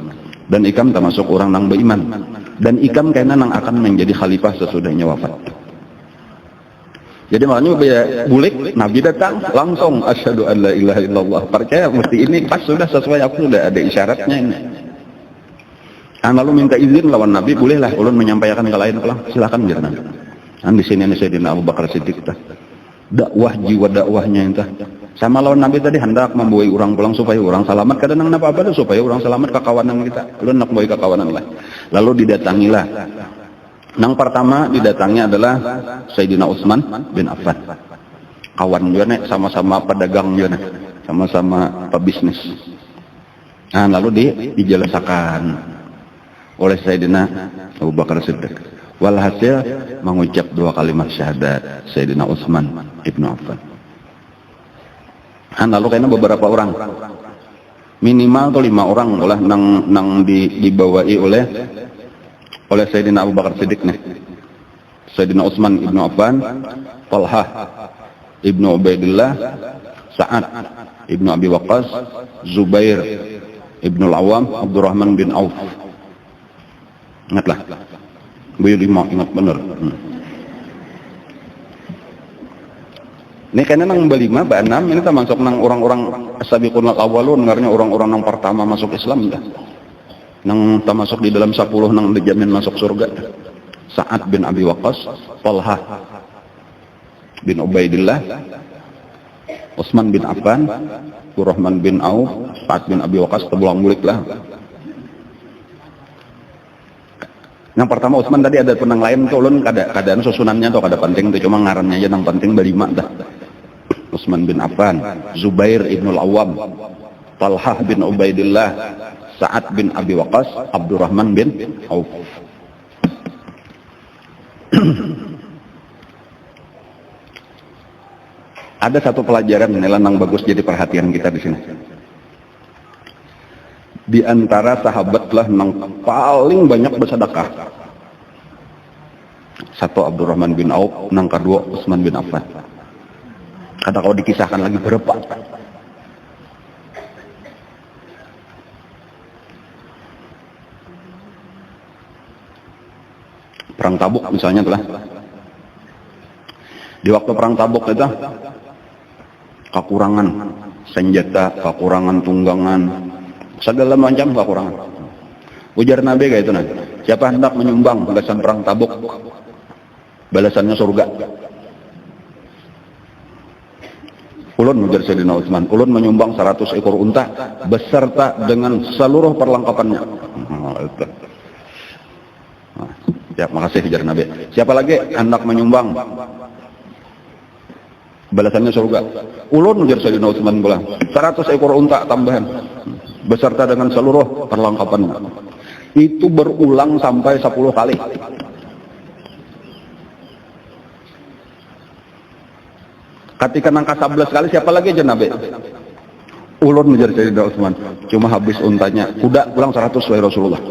Dan ikam termasuk orang nang beriman. Dan ikam kayaknya nang akan menjadi khalifah sesudahnya wafat. Jadi makanya ya bulik Nabi datang langsung asyhadu an la ilaha illallah. Percaya mesti ini pas sudah sesuai, aku sudah ada isyaratnya ini. Lalu minta izin lawan Nabi, bolehlah ulun menyampaikan ke lain, silakan biar Nabi. Di sini ini Sayyidina Abu Bakar Siddiq dakwah jiwa dakwahnya entah. Sama lawan Nabi tadi hendak membawa orang pulang supaya orang selamat, kadang apa-apa supaya orang selamat ke kawanan kita. Ulun nak bawa ke kawanan lah. Lalu didatangilah. Yang pertama didatangi adalah Sayyidina Utsman bin Affan. Kawan dia nih, sama-sama pedagang dia nih, sama-sama pebisnis. Nah, lalu dijelaskan oleh Sayyidina Abu Bakar Siddiq. Walhasil mengucap 2 kalimat syahadat Sayyidina Utsman ibnu Affan. Nah, lalu kayaknya beberapa orang, minimal tuh 5 orang lah nang dibawai oleh Sayyidina Abu Bakar Siddiq nih. Sayyidina Utsman ibnu Affan, Talhah ibnu Ubaidillah, Sa'ad ibnu Abi Waqqas, Zubair ibnu Al-Awwam, Abdurrahman bin Auf. Ingatlah. Beliau 5, ingat benar. Ini kayaknya nang berlima, enam ini termasuk nang orang-orang as-sabiqunal awwalun, ngarnya orang-orang yang pertama masuk Islam dah. Nang termasuk di dalam 10 nang dijamin masuk surga. Sa'ad bin Abi Waqqas, Talhah bin Ubaidillah, Utsman bin Affan, Abdurrahman bin Auf, Sa'ad bin Abi Waqqas, terbulang mulik lah. Yang pertama Utsman tadi ada penang lain tuh, ulun keadaan susunannya tuh kada penting tuh, cuma ngarannya aja nang penting berlima dah. Utsman bin Affan, Zubair ibnul Awwam, Talhah bin Ubaidillah, Sa'ad bin Abi Waqqas, Abdurrahman bin Auf. Ada satu pelajaran yang bagus jadi perhatian kita di sini. Di antara sahabatlah yang paling banyak bersedekah. Satu Abdurrahman bin Auf, yang kedua Utsman bin Affan. Kata kalau dikisahkan lagi berapa? Perang Tabuk misalnya telah. Di waktu perang Tabuk itu kekurangan senjata, kekurangan tunggangan, segala macam kekurangan. Ujar Nabi kayak itu nanti. Siapa hendak menyumbang balasan perang Tabuk, balasannya surga. Ulun ujar Sayyidina Utsman, ulun menyumbang 100 ekor unta beserta dengan seluruh perlengkapannya. Ya, makasih ujar Nabi. Siapa lagi hendak menyumbang balasannya surga? Ulun ujar Sayyidina Utsman pula, 100 ekor unta tambahan beserta dengan seluruh perlengkapannya. Itu berulang sampai 10 kali. Ketika nangka 11 kali, siapa lagi aja Nabi? Ulun ujar Sayyidina Utsman, cuma habis untanya. Kuda pulang 100 wahai Rasulullah.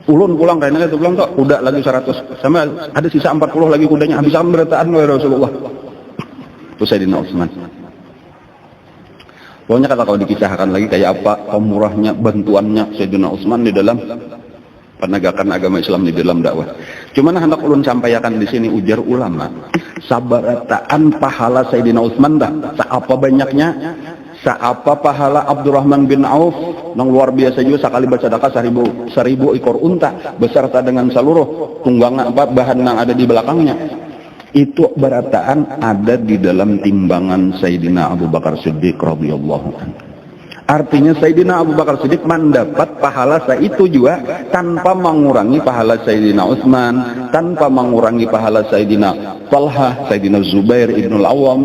Ulun pulang kayaknya itu pulang kok, kuda lagi 100. Sama ada sisa 40 lagi kudanya, habis berataan wahai Rasulullah. Itu Sayyidina Utsman. Pokoknya kata kalau dikisahkan lagi kayak apa pemurahnya, bantuannya Sayyidina Utsman di dalam penegakan agama Islam, di dalam dakwah. Cuman hendak ulun sampaikan di sini, ujar ulama, sabarataan pahala Sayyidina Utsman dah, seapa banyaknya, seapa pahala Abdurrahman bin Auf yang luar biasa juga sekali bersedekah 1000 ekor unta beserta dengan seluruh tunggangan bahan yang ada di belakangnya. Itu berataan ada di dalam timbangan Sayyidina Abu Bakar Siddiq radhiyallahu anhu. Artinya Sayyidina Abu Bakar Siddiq mendapat pahala itu juga tanpa mengurangi pahala Sayyidina Utsman, tanpa mengurangi pahala Sayyidina Talha, Sayyidina Zubair ibnul Awwam,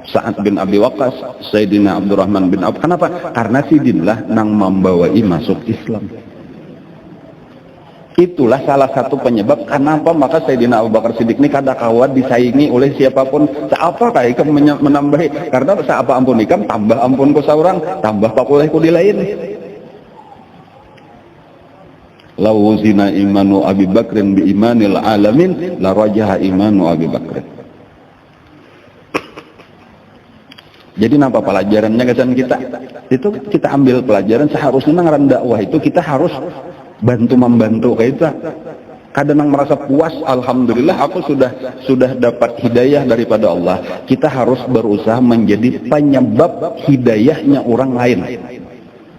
Sa'ad bin Abi Waqqas, Sayyidina Abdurrahman bin Auf. Kenapa? Karena sidinlah nang membawai masuk Islam. Itulah salah satu penyebab kenapa maka Sayyidina Abu Bakar Siddiq ini kada kawat disaingi oleh siapapun. Seapa kayak menambahi, karena seapa ampun ikam tambah ampun ku saurang, tambah pakuleh ku di lain. Law zina imanu Abi Bakrin bi imanil alamin la rajaha imanu Abi Bakrin. Jadi apa pelajarannya kesan kita? Itu kita ambil pelajaran, seharusnya ngaran dakwah itu kita harus bantu membantu kayak itu. Kadang merasa puas, alhamdulillah aku sudah dapat hidayah daripada Allah. Kita harus berusaha menjadi penyebab hidayahnya orang lain.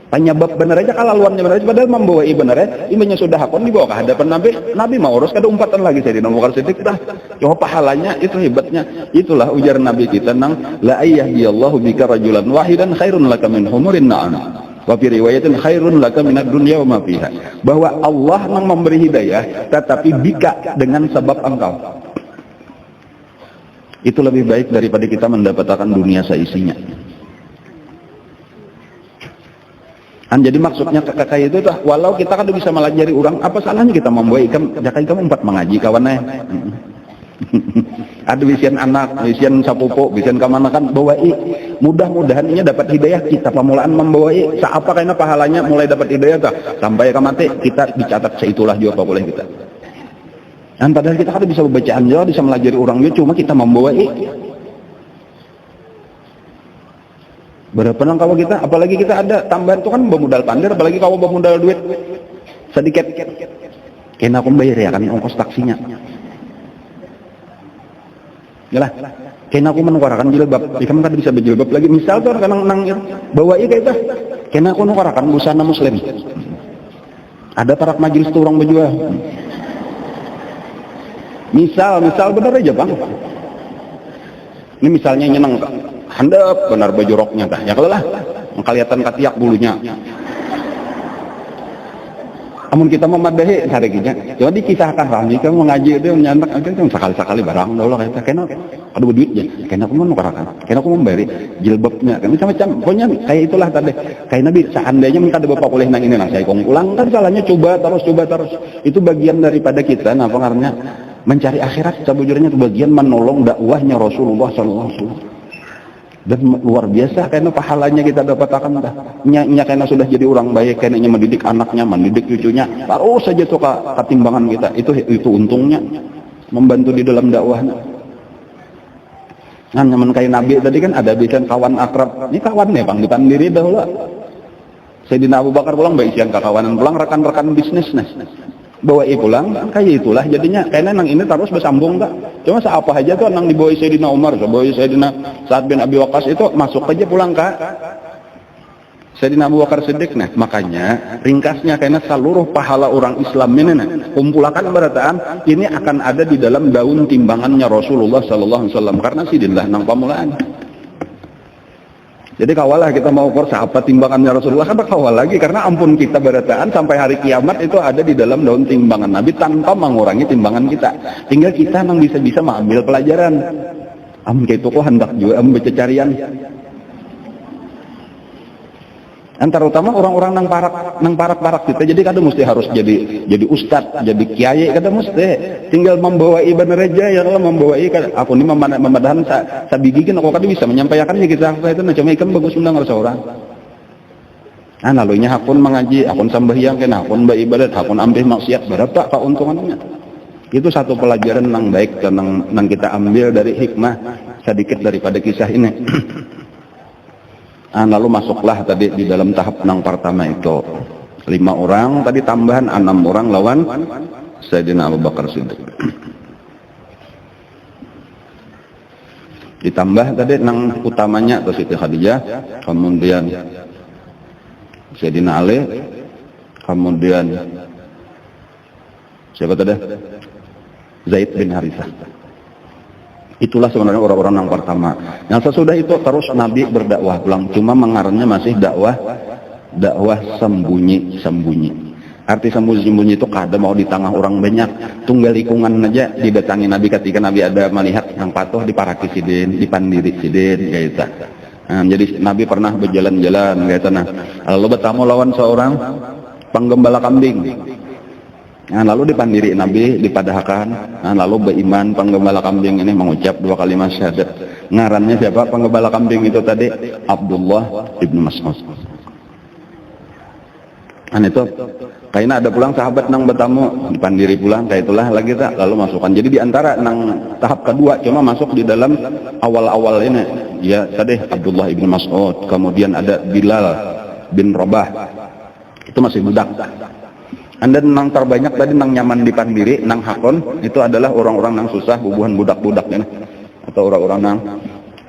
Penyebab benar aja, kalau luarnya benar aja, padahal membawa benar ya, imannya sudah hakon dibawa ke hadapan Nabi mau urus kada umpatan lagi saya di nomor Siddiq dah. Coba pahalanya itu hebatnya. Itulah ujar Nabi kita nang la ayyadiyallahu bika rajulan wahidan khairun laka min humurin na'am. Wa fi riwayatin khairun laka minad dunya wa ma fiha. Bahwa Allah nang memberi hidayah tetapi bika dengan sebab engkau. Itu lebih baik daripada kita mendapatkan dunia seisinya. Jadi maksudnya kakak itu tuh, walau kita kan bisa melajari orang, apa salahnya kita membawa ikan, jakai kamu 4 mengaji kawannya. Ada bisian anak, bisian sapupo, bisian kamana kan bawai. Mudah-mudahan ini dapat hidayah kita pemulaan membawai. Seapa karena pahalanya mulai dapat hidayah tak? Sampai ke mati kita dicatat seitulah juga boleh kita. Dan padahal kita kan bisa bacaan juga, bisa melajari orang juga, cuma kita membawai. Berapa nang kalau kita, apalagi kita ada tambahan itu kan bermodal pandir, apalagi kalau bermodal duit sedikit, kena aku bayar ya kan ongkos taksinya. Yalah, kena aku menukarakan jilbab, ikan kan bisa berjilbab lagi. Misal tuh kan nang bawa kayak itu, kena aku menukarakan busana muslim. Ada parak majelis tuh orang berjual. Misal bener aja bang. Ini misalnya nyenang handap benar baju roknya dah ya kalau lah kelihatan katiak bulunya. Amun kita memadahi hari gini, jadi dikisahkan Rami kamu mengaji itu nyandak itu sekali-sekali barang dulu kita kena ada duitnya, kena aku mau nukarakan, kena aku memberi jilbabnya, kan macam-macam, pokoknya kayak itulah tadi. Kayak Nabi seandainya minta ada bapak boleh nang ini nang saya kong pulang kan salahnya coba terus itu bagian daripada kita, nah pengaruhnya mencari akhirat sebujurnya itu bagian menolong dakwahnya Rasulullah SAW. Dan luar biasa karena pahalanya kita dapatkan dah. Nya karena sudah jadi orang baik, karena mendidik anaknya, mendidik cucunya, terus saja tuh ketimbangan kita. Itu untungnya membantu di dalam dakwahnya. Nah, nyaman kayak Nabi tadi kan ada bisan kawan akrab. Ini kawan nih bang, depan diri dahulu. Sayyidina Abu Bakar pulang baik siang kekawanan pulang rekan-rekan bisnis nih. Bawa pulang kayak itulah jadinya karena nang ini terus bersambung enggak cuma seapa aja tuh nang dibawa Sayyidina Umar dibawa Sayyidina Sa'ad bin Abi Waqqas itu masuk aja pulang kak Sayyidina Abu Bakar Siddiq nah makanya ringkasnya karena seluruh pahala orang Islam ini nah kumpulakan berataan ini akan ada di dalam daun timbangannya Rasulullah SAW karena sidillah nang pamulaan. Jadi kawalah kita mau ukur siapa timbangannya Rasulullah kan kawal lagi karena ampun kita berataan sampai hari kiamat itu ada di dalam daun timbangan Nabi tanpa mengurangi timbangan kita. Tinggal kita nang bisa mengambil pelajaran. Amun kayak itu kok hendak juga baca carian. Antara utama orang-orang nang parak kita jadi kada mesti harus jadi ustad, jadi kiai kada mesti. Tinggal membawai bener aja ya Allah membawai aku ini memadahan sabigikin aku kada bisa menyampaikannya kita itu cuma ikan bagus undang rasa orang. Nah lalunya hakun mengaji, hakun sambahyang kena, hakun beribadat, hakun ambil maksiat berapa keuntungannya. Itu satu pelajaran yang baik dan yang kita ambil dari hikmah sedikit daripada kisah ini. Lalu masuklah tadi di dalam tahap yang pertama itu 5 orang, tadi tambahan 6 orang lawan Sayyidina Abu Bakar Siddiq. Ditambah tadi yang utamanya atau Siti Khadijah, kemudian Sayyidina Ali, kemudian siapa tadi? Zaid bin Harithah. Itulah sebenarnya orang-orang yang pertama. Yang sesudah itu terus Nabi berdakwah pulang. Cuma mengarahnya masih dakwah sembunyi. Arti sembunyi itu kadang mau di tengah orang banyak. Tunggal ikungan aja didatangi Nabi ketika Nabi ada melihat yang patuh di paraki sidin, di pandiri sidin, kayak gitu. Nah, jadi Nabi pernah berjalan-jalan, kayak gitu. Nah, lalu bertamu lawan seorang penggembala kambing. Nah, lalu dipandiri Nabi dipadahkan. Nah, lalu beriman penggembala kambing ini mengucap 2 kalimat syahadat. Ngarannya siapa penggembala kambing itu tadi? Abdullah ibnu Mas'ud. Nah itu kayaknya ada pulang sahabat nang bertamu dipandiri pulang kayak itulah lagi tak lalu masukkan. Jadi diantara nang tahap kedua cuma masuk di dalam awal-awal ini ya tadi Abdullah ibnu Mas'ud, kemudian ada Bilal bin Rabah itu masih budak. Anda nang terbanyak tadi nang nyaman di pandiri, nang hakon itu adalah orang-orang nang susah, bubuhan budak-budak ya. Atau orang-orang nang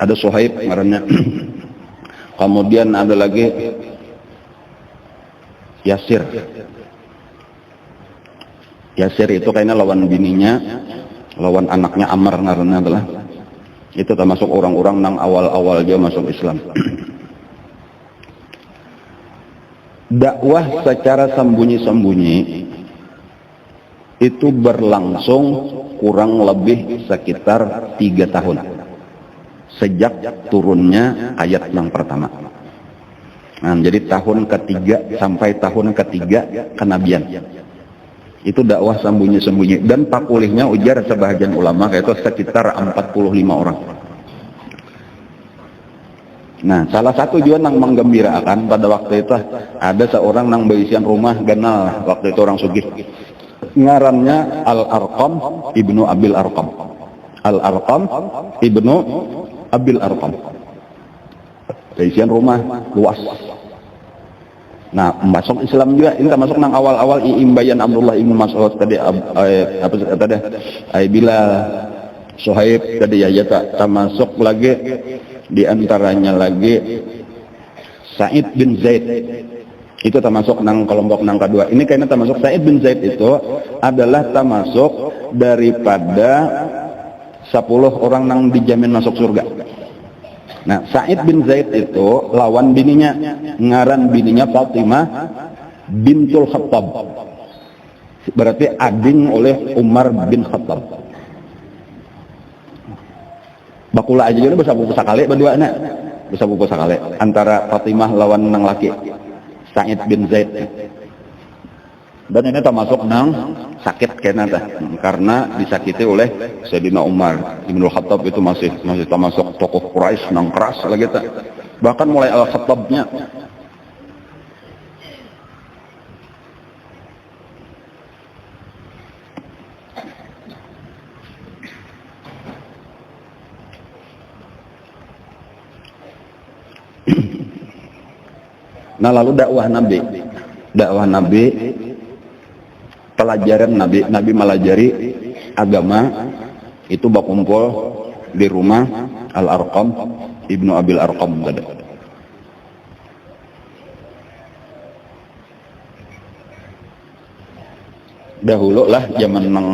ada Suhaib ngarannya. Kemudian ada lagi Yasir. Yasir itu kayaknya lawan bininya, lawan anaknya Ammar ngarannya adalah. Itu termasuk orang-orang nang awal-awal dia masuk Islam. Dakwah secara sembunyi-sembunyi itu berlangsung kurang lebih sekitar 3 tahun sejak turunnya ayat yang pertama. Nah, jadi tahun ketiga sampai tahun ketiga kenabian itu dakwah sembunyi-sembunyi, dan pakulihnya ujar sebahagian ulama yaitu sekitar 45 orang. Nah, salah satu juga nang menggembirakan pada waktu itu ada seorang nang berisian rumah ganal waktu itu orang sugih. Ngarannya Al-Arqam ibnu Abil Arqam. Al-Arqam ibnu Abil Arqam. Berisian rumah luas. Nah, masuk Islam juga ini termasuk nang awal-awal imbayan Abdullah ibnu Mas'ud tadi apa tadi Bilal, Suhaib tadi ya termasuk lagi. Di antaranya lagi Sa'id bin Zaid, itu termasuk nang kelompok nang kedua. Ini kayaknya termasuk Sa'id bin Zaid itu adalah termasuk daripada 10 orang nang dijamin masuk surga. Nah, Sa'id bin Zaid itu lawan bininya, ngaran bininya Fatimah bintul Khattab, berarti ading oleh Umar bin Khattab. Bakula aja juga besapu sakali berdua nak, besapu sakali antara Fatimah lawan nang laki Sa'id bin Zaid. Dan ini termasuk nang sakit kena karena disakiti oleh Sayyidina Umar Ibnu Khattab, itu masih termasuk tokoh Quraisy nang keras lagi tak. Bahkan mulai Al-Khattabnya Nah, lalu dakwah Nabi, pelajaran Nabi melajari agama itu berkumpul di rumah Al-Arqam ibnu Abil Arqam tadi. Dahulu lah zaman nang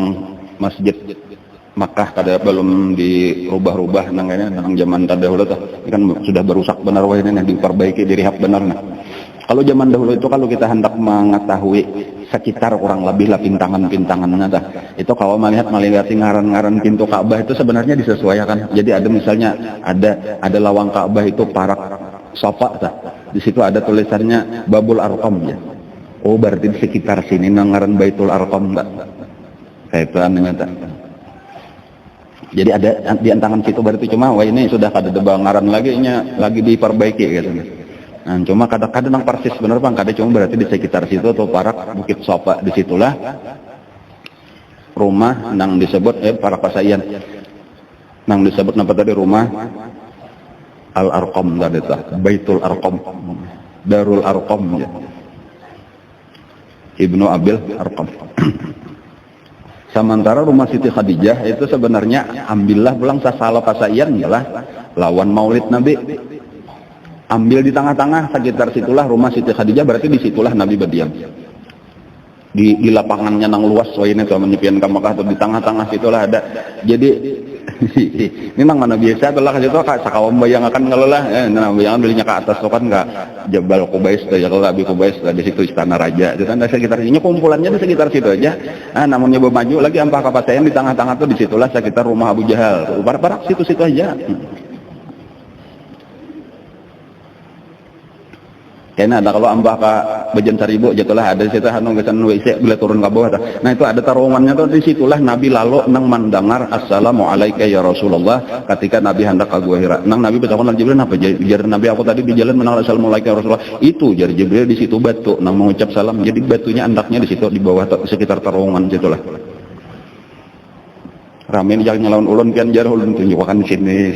masjid Makkah kada belum dirubah-rubah nang zaman terdahulu tuh kan sudah berusak benar wah ini diperbaiki direhab benar nah. Kalau zaman dahulu itu kalau kita hendak mengetahui sekitar kurang lebih lah pintangan-pintangannya dah. Itu kalau melihat ngaran-ngaran pintu Ka'bah itu sebenarnya disesuaikan. Jadi ada misalnya ada lawang Ka'bah itu parak sofa dah. Di situ ada tulisannya Babul Arqam ya. Oh, berarti di sekitar sini ngaran Baitul Arqam enggak. Kayak itu anehnya. Jadi ada di antangan situ berarti cuma wah ini sudah kada ada ngaran lagi diperbaiki gitu. Nah, cuma kadang-kadang nang persis bener Bang, kada cuma berarti di sekitar situ atau parak Bukit Sopa disitulah rumah nang disebut parak Pasayan. Nang disebut apa tadi rumah Al-Arqam tadi tah, Baitul Arqam, Darul Arqam ya. Ibnu Abil Arqam. Sementara rumah Siti Khadijah itu sebenarnya ambillah pulang sasalo Pasayan ialah lawan Maulid Nabi. Ambil di tengah-tengah sekitar situlah rumah Siti Khadijah, berarti di situlah Nabi berdiam. Di lapangannya nang luas wah ini tuh menyepian ke Mekah tuh di tengah-tengah situlah ada. Jadi ini nang mana biasa adalah ke situ sakawam bayang akan ngelola nah bayangan belinya ke atas tuh kan enggak Jabal Qubais tuh ya kalau Abi Qubais di situ Istana Raja itu kan di sekitar sini kumpulannya di sekitar situ aja. Namun nyoba maju lagi ampah Kapasayan di tengah-tengah tuh di situlah sekitar rumah Abu Jahal. Barak-barak situ-situ aja. Kena ada kalau ambah ke Bejen Seribu jatuhlah ada di situ anu gesan WC bila turun ke bawah. Nah itu ada terowongannya tuh di situlah Nabi lalu nang mendengar assalamu alayka ya Rasulullah ketika Nabi hendak ke Gua Hira. Nang Nabi bertakon Jibril apa jar Nabi aku tadi di jalan mendengar assalamu alayka ya Rasulullah. Itu jar Jibril di situ batu nang mengucap salam. Jadi batunya andaknya di situ di bawah sekitar terowongan situlah. Rame yang nyelawan ulun kan jar ulun tunjukkan sini.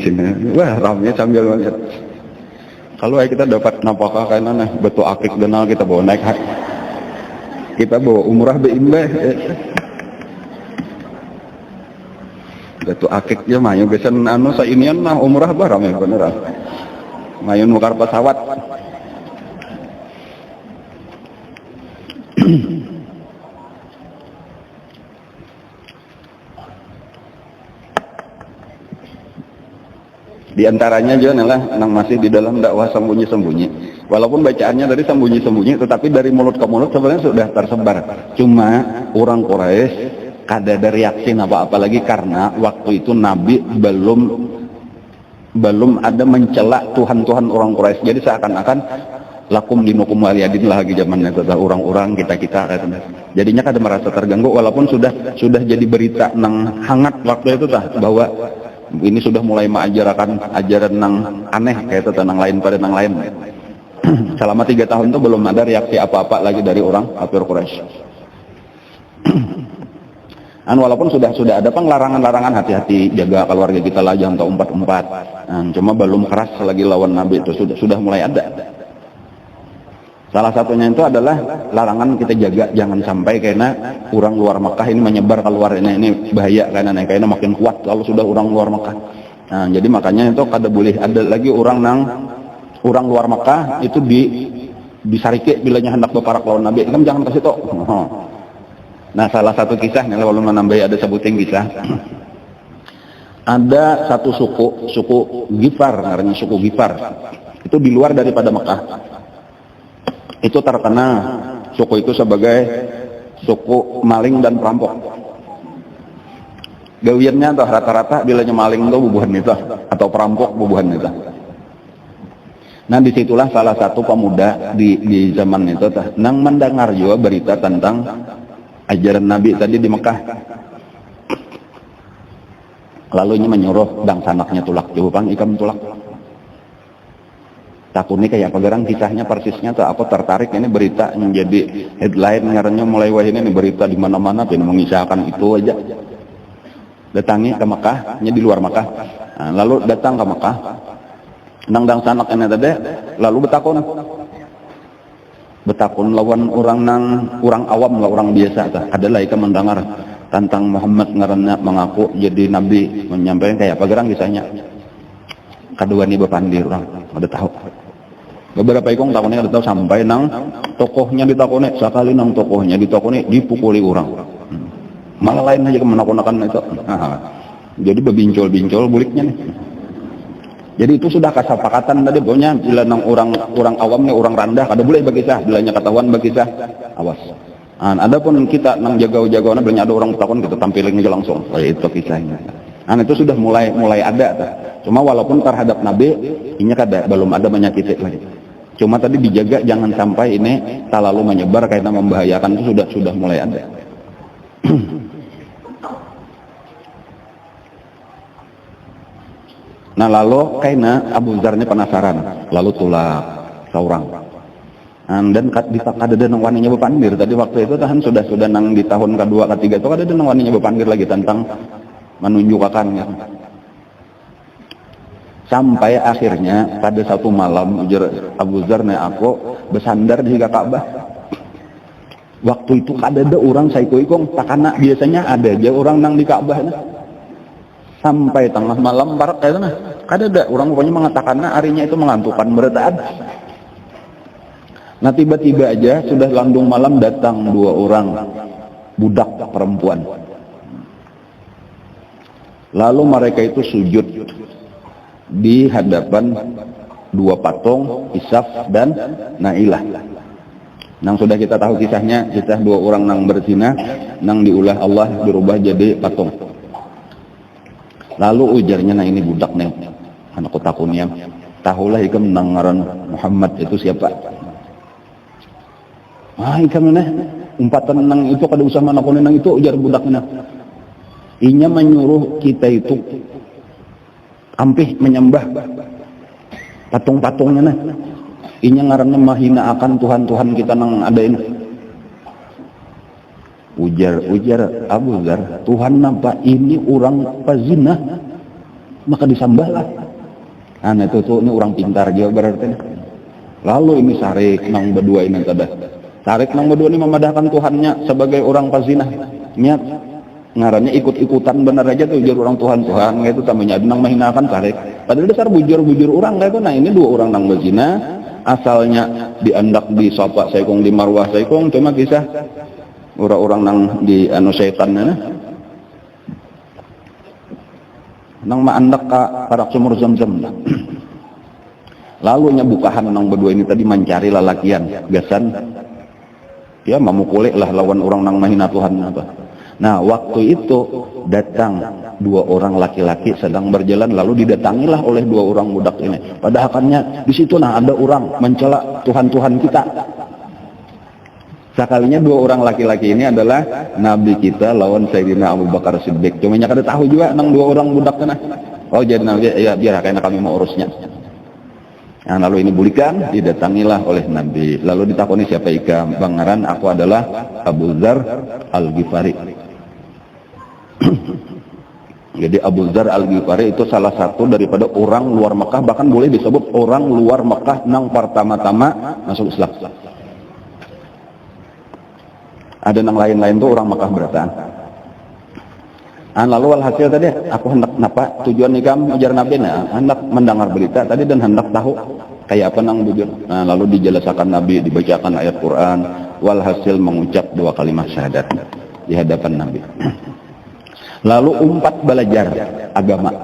Wah rame sambil lihat. Kalau kita dapat napakah kayaknya betul akik denal kita bawa naik Kita bawa umrah be imbah. Datu akik ya mayu besen anu sainian mah umrah barang ya beneran. Mayun nukar pesawat. Di antaranya juga adalah nang masih di dalam dakwah sembunyi-sembunyi. Walaupun bacaannya dari sembunyi-sembunyi, tetapi dari mulut ke mulut sebenarnya sudah tersebar. Cuma orang Quraisy kada ada reaksi apa-apa lagi karena waktu itu Nabi belum ada mencela Tuhan-Tuhan orang Quraisy. Jadi seakan-akan lakum dinukum waliyadin lagi zamannya itu orang-orang kita. Jadinya kada merasa terganggu walaupun sudah jadi berita nang hangat waktu itu bahwa ini sudah mulai mengajarkan ajaran nang aneh kayak itu nang lain pada nang lain. Selama 3 tahun itu belum ada reaksi apa-apa lagi dari orang kafir Quraisy. Walaupun sudah ada larangan-larangan hati-hati jaga keluarga kita lah jangan tahu umpat-umpat. Cuma belum keras lagi lawan Nabi itu sudah mulai ada. Salah satunya itu adalah larangan kita jaga jangan sampai karena orang luar Mekah ini menyebar keluar ini bahaya karena makin kuat kalau sudah orang luar Mekah. Jadi makanya itu kada boleh ada lagi orang luar Mekah itu disarike bilanya hendak berparak lawan Nabi. Kan jangan kasih tau. Nah salah satu kisahnya kalau menambahi ada sebutin kisah. Ada satu suku Gifar, namanya suku Gifar. Itu di luar daripada Mekah. Itu terkenal suku itu sebagai suku maling dan perampok. Gawiannya tuh rata-rata bilanya maling tuh bubuhan itu atau perampok bubuhan itu. Nah disitulah salah satu pemuda di zaman itu nang mendengar juga berita tentang ajaran Nabi tadi di Mekah. Lalu ini menyuruh dang sanaknya tulak jawabang ikam tulak. Takutnya kayak apa gerang kisahnya persisnya tuh aku tertarik ini berita menjadi headline ngarannya mulai wah ini berita di mana-mana pengen mengisahkan itu aja. Datangi ke Mekah, di luar Mekah. Nah, lalu datang ke Mekah. Nang sanak ini tadi lalu betakun lawan orang awam lah orang biasa tah. Adalah ikan mendengar tentang Muhammad ngarannya mengaku jadi nabi menyampaikan kayak apa gerang kisahnya. Kedua ini berpandir orang ada tahu. Beberapa ikong takutnya ada tahu sampai nang tokohnya ditakoni sekali nang tokohnya ditakoni dipukuli orang. Malah lain aja kemenak-menakan itu. Jadi berbincol-bincol buliknya nih. Jadi itu sudah kesepakatan tadi pokoknya bila nang orang awam nih orang rendah kada boleh berkisah bilanya ketahuan berkisah awas. Adapun kita nang jaga-jagawana bilanya ada orang takon kita tampilin aja langsung. Itu kisahnya. Itu sudah mulai ada. Cuma walaupun terhadap Nabi ini kada belum ada menyakiti lagi. Cuma tadi dijaga jangan sampai ini terlalu menyebar karena membahayakan itu sudah mulai ada. Nah lalu karena Abu Dzar ini penasaran lalu tulak seorang. Dan kada ada nang waninya berpandir tadi waktu itu tahan sudah nang di tahun kedua ketiga itu kada ada nang waninya berpandir lagi tentang menunjukkannya. Sampai akhirnya pada satu malam ujar Abu Dzar aku bersandar di Ka'bah. Waktu itu kada ada orang saiko-ikong takana biasanya ada aja orang nang di Ka'bah. Sampai tengah malam barak kayak mana? Kada ada orang pokoknya mengatakan harinya itu mengantukan berita ada. Nah tiba-tiba aja sudah landung malam datang 2 orang budak perempuan. Lalu mereka itu sujud di hadapan 2 patung Isaf dan Nailah. Nang sudah kita tahu kisahnya, kisah 2 orang nang berzina, nang diulah Allah berubah jadi patung. Lalu ujarnya nah ini budak nih, anakku takunya, tahulah ikam nang ngaran Muhammad itu siapa? Ikam nih, umpatan nang itu kada usah manakunin nang itu ujar budaknya. Inya menyuruh kita itu ampih menyembah patung-patungnya nah. Inya ngarannya mahina akan Tuhan-Tuhan kita nang ada ini. Ujar Abu Dzar, Tuhan nampak ini orang pezina maka disembahlah. Itu tuh ini orang pintar juga berarti. Lalu ini sarik nang berdua ini tadi. Tarik nang berdua ini memadahkan Tuhannya sebagai orang pazina. Niat ngarannya ikut-ikutan benar aja tuh ujar orang Tuhan gitu tamanya nang mahinakan tarik. Padahal dasar bujur-bujur orang gitu. Nah ini dua orang nang berzina asalnya diandak di sopak saikong di marwah saikong cuma kisah orang-orang nang di anu syaitannya nang maandak ka parak sumur Zam-Zam. Lalu nyabukahan nang berdua ini tadi mencari lalakian gasan ya memukulik lah lawan orang nang mahina Tuhan apa. Nah waktu itu datang dua orang laki-laki sedang berjalan lalu didatangilah oleh dua orang budak ini. Pada akannya di situ nah ada orang mencela Tuhan-Tuhan kita. Sekalinya dua orang laki-laki ini adalah Nabi kita lawan Sayyidina Abu Bakar Siddiq. Cuma kada tahu juga nang dua orang budak kana. Oh jadi Nabi ya biar kayaknya kami mau urusnya. Nah, lalu ini bulikan didatangilah oleh Nabi. Lalu ditakoni siapa ikam? Bangaran aku adalah Abu Dzar Al-Ghifari. Jadi Abu Dzar Al-Ghifari itu salah satu daripada orang luar Mekah, bahkan boleh disebut orang luar Mekah nang pertama-tama masuk Islam. Ada nang lain-lain tuh orang Mekah beratan. Lalu alhasil tadi aku hendak napa tujuan ikam ujar Nabi hendak mendengar berita tadi dan hendak tahu kayak apa nang bujur. Nah lalu dijelaskan Nabi dibacakan ayat Quran walhasil mengucap dua kalimat syahadat di hadapan Nabi. Lalu umpat belajar agama.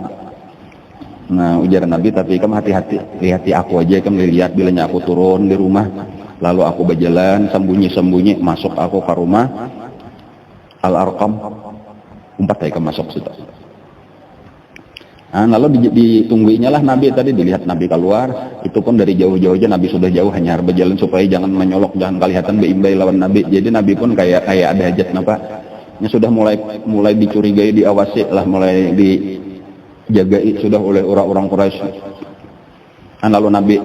Nah ujar Nabi tapi ikam hati-hati lihati aku aja ikam lihat bilanya aku turun di rumah lalu aku berjalan sembunyi-sembunyi masuk aku ke rumah Al-Arqam umpat ikam masuk situ. Nah, lalu ditungguinya lah Nabi tadi dilihat Nabi keluar itu pun dari jauh-jauh aja Nabi sudah jauh hanya berjalan supaya jangan menyolok jangan kelihatan beimbai lawan Nabi. Jadi Nabi pun kayak ada hajat napa ini sudah mulai dicurigai diawasi lah mulai dijagai sudah oleh orang-orang Quraisy. Nah, lalu Nabi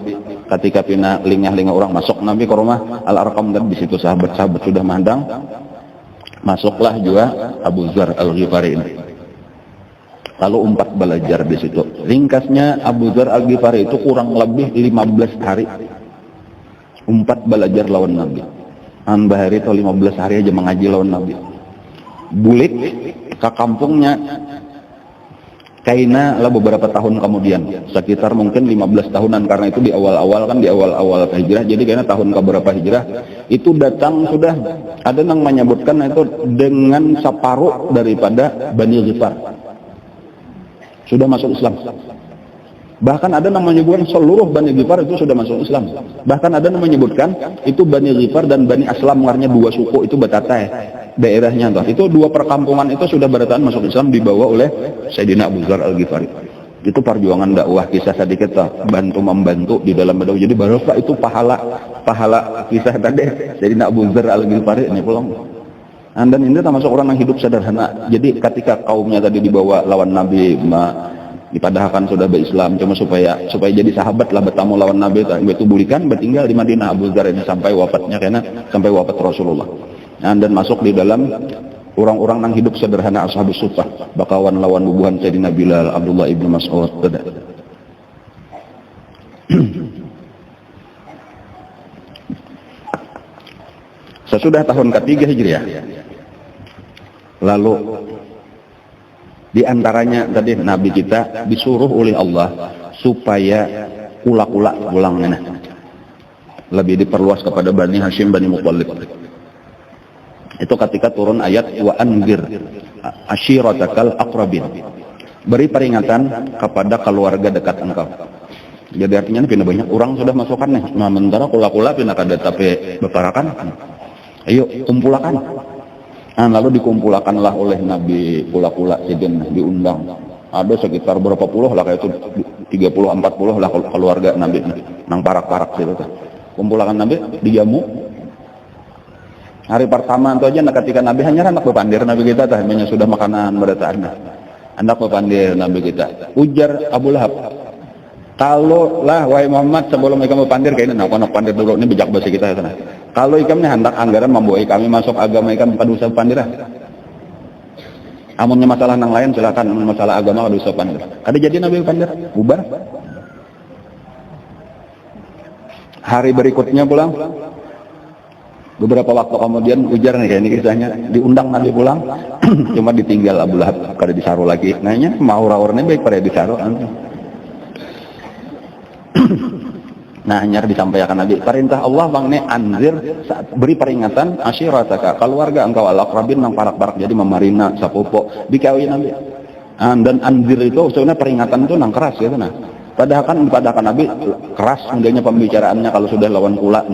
ketika pina lingah-lingah orang masuk Nabi ke rumah Al-Arqam dan di situ sahabat-sahabat sudah mandang. Masuklah juga Abu Dzar Al-Ghifari ini. Lalu umpat belajar di situ. Ringkasnya Abu Dzar Al-Ghifari itu kurang lebih 15 hari umpat belajar lawan Nabi. Bahari itu 15 hari aja mengaji lawan Nabi. Bulik ke kampungnya Kaina lah beberapa tahun kemudian, sekitar mungkin 15 tahunan karena itu di awal-awal hijrah. Jadi karena tahun keberapa hijrah itu datang sudah ada yang menyebutkan itu dengan separuh daripada Bani Ghifar sudah masuk Islam. Bahkan ada yang menyebutkan seluruh Bani Ghifar itu sudah masuk Islam. Bahkan ada yang menyebutkan itu Bani Ghifar dan Bani Aslam warnanya dua suku itu batatai daerahnya toh. Itu dua perkampungan itu sudah berataan masuk Islam dibawa oleh Sayyidina Abu Dzar Al-Ghifari. Itu perjuangan dakwah kisah sedikit toh, membantu di dalam dakwah. Jadi barokah itu pahala kisah tadi Sayyidina Abu Dzar Al-Ghifari ini pulang. Dan ini termasuk orang yang hidup sederhana. Jadi ketika kaumnya tadi dibawa lawan Nabi dipadahkan sudah berislam cuma supaya jadi sahabat lah bertamu lawan Nabi itu bulikan bertinggal di Madinah Abu Dzar ini sampai wafatnya karena sampai wafat Rasulullah. Dan masuk di dalam orang-orang yang hidup sederhana ashabus suffah bakawan lawan bubuhan Sayyidina Bilal Abdullah ibnu Mas'ud. Sesudah tahun ketiga Hijriah lalu di antaranya tadi Nabi kita disuruh oleh Allah supaya kula-kula pulang lebih diperluas kepada Bani Hashim, Bani Muttalib. Itu ketika turun ayat wa anzir ashiratakal aqrabin. Beri peringatan kepada keluarga dekat engkau. Jadi artinya pindah banyak orang sudah masukkan nih. Nah, sementara kula-kula pindah kada tapi beparakan. Ayo kumpulakan. Nah, lalu dikumpulkanlah oleh Nabi kula-kula sidin diundang. Ada sekitar berapa puluh lah kayak itu 30-40 lah keluarga Nabi nang parak-parak situ. Kumpulkan Nabi dijamu. Hari pertama itu aja ketika Nabi hanya anak bepandir Nabi kita hanya sudah makanan berataan. Anak bepandir Nabi kita. Ujar Abu Lahab. Kalau lah wahai Muhammad sebelum kamu pandir kayaknya anak pandir dulu ini bijak bahasa kita ya. Kalau ikam hendak anggaran membawa kami masuk agama ikam pada usah pandirah. Amunnya masalah nang lain silakan masalah agama pada usah pandir. Kada jadi Nabi pandir bubar. Hari berikutnya pulang Beberapa waktu kemudian ujar nih kayak ini kisahnya, diundang Nabi pulang, cuma ditinggal Abu Lahab kada disaru lagi. Nanya mau rawurnya baik pada disaru. Nah, nyar disampaikan Nabi, perintah Allah bang ne anzir, beri peringatan asyirataka, keluarga engkau al-aqrabin nang parak-parak jadi memarina sapopo dikawin Nabi. Dan anzir itu sebenarnya peringatan itu nang keras gitu nah. Padahal kan Nabi keras mudahnya pembicaraannya kalau sudah lawan kula.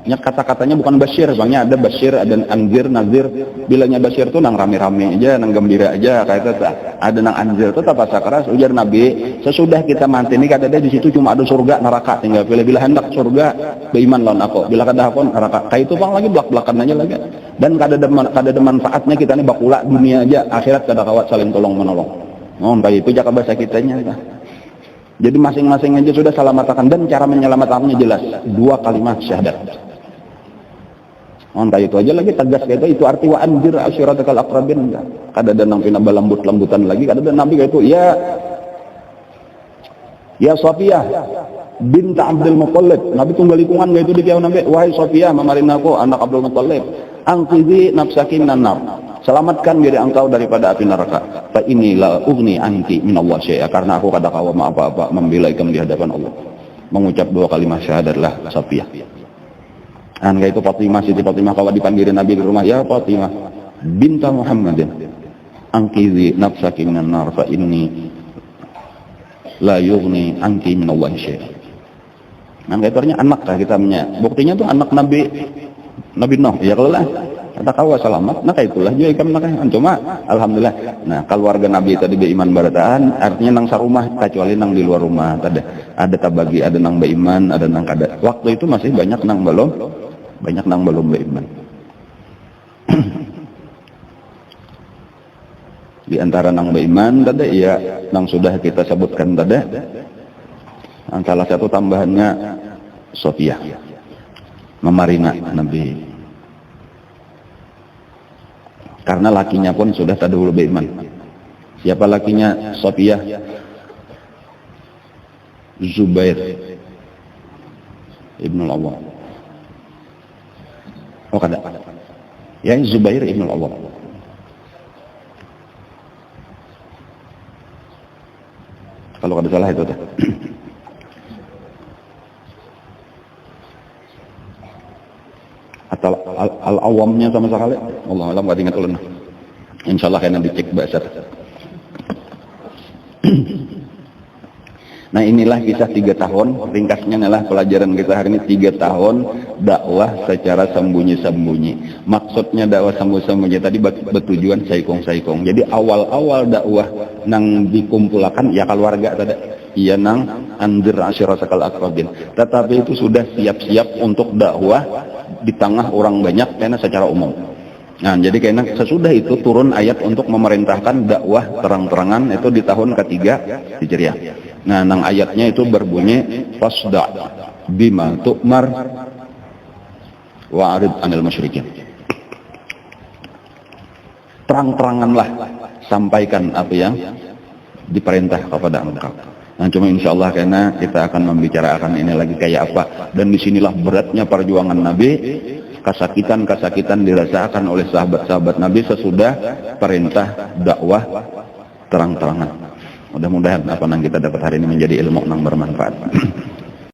Nah, kata-katanya bukan basyir, bangnya ada basyir, ada anzir, nazir. Bilanya basyir tuh nang rame-rame aja, nang gembira aja, kayak itu. Ada nang anzir tuh tak bahasa keras. Ujar Nabi, sesudah kita mati ini kadang di situ cuma ada surga, neraka. Tinggal pilih bila hendak surga, beriman lawan aku. Bila kada pun neraka. Kayak itu bang lagi belak-belakan aja lagi. Dan kada ada manfaatnya kita nih bakula dunia aja, akhirat kada kawat saling tolong menolong. Oh, kayak itu jaga bahasa kitanya. Jadi masing-masing aja sudah selamatkan, dan cara menyelamatkannya jelas, 2 kalimat syahadat. Entah itu aja lagi tegas kayak itu arti wa anzir asyiratakal aqrabin. Kada ada nang pina balambut-lambutan lagi, kada ada Nabi kayak itu. Ya Safiyah binta Abdul Muttalib. Nabi tunggal hitungan kayak itu di kiau Nabi, wahai Safiyah mamarin aku anak Abdul Muttalib, angqizi nafsakin nanar. Selamatkan diri engkau daripada api neraka. Fa inilah ugni anti minallah syai'a, karena aku kada kawa apa-apa membela kamu di hadapan Allah. Mengucap 2 kalimat syahadatlah Safiyah. Kayak itu Fatimah, Siti Fatimah kalau dipanggilin Nabi di rumah, ya Fatimah binta Muhammadin angkizi nafsaki minan nar fa inni la yughni anki minallahi syai'a. Kayak itu artinya anak lah kita punya. Buktinya tuh anak Nabi Nuh. Ya kalau lah kata kawa selamat, nah kayak itulah juga ikan makanya. Cuma alhamdulillah, nah keluarga Nabi tadi beriman berataan, artinya nang sarumah kecuali nang di luar rumah. Ada tabagi, ada nang beriman, ada nang kada. Waktu itu masih banyak nang belum beriman. Di antara nang beriman tadi ya nang sudah kita sebutkan tadi. Salah satu tambahannya Sofia memarina Nabi. Karena lakinya pun sudah terdahulu beriman. Siapa lakinya? Sofia Zubair Ibnul Awwam. Oh kada. Ya Zubair Ibnul Awwam. Kalau kada salah itu tuh. Atau al-awamnya sama sekali. Allah alam gak ingat ulun. Insyaallah kena dicek bahasa. Nah inilah kisah 3 tahun. Ringkasnya adalah pelajaran kita hari ini 3 tahun dakwah secara sembunyi-sembunyi. Maksudnya dakwah sembunyi-sembunyi tadi bertujuan saikong-saikong. Jadi awal-awal dakwah nang dikumpulkan ya keluarga tadi. Iya nang anzir asyiratakal aqrabin. Tetapi itu sudah siap-siap untuk dakwah di tengah orang banyak karena secara umum. Nah, jadi karena sesudah itu turun ayat untuk memerintahkan dakwah terang-terangan itu di tahun ketiga Hijriah. Nah, nang ayatnya itu berbunyi fasda bima tu'mar wa arid anil musyrikin. Terang-teranganlah, sampaikan apa yang diperintah kepada engkau. Nah, cuma insya Allah karena kita akan membicarakan ini lagi kayak apa, dan disinilah beratnya perjuangan Nabi, kesakitan dirasakan oleh sahabat-sahabat Nabi sesudah perintah dakwah terang-terangan. Mudah-mudahan apa yang kita dapat hari ini menjadi ilmu yang bermanfaat.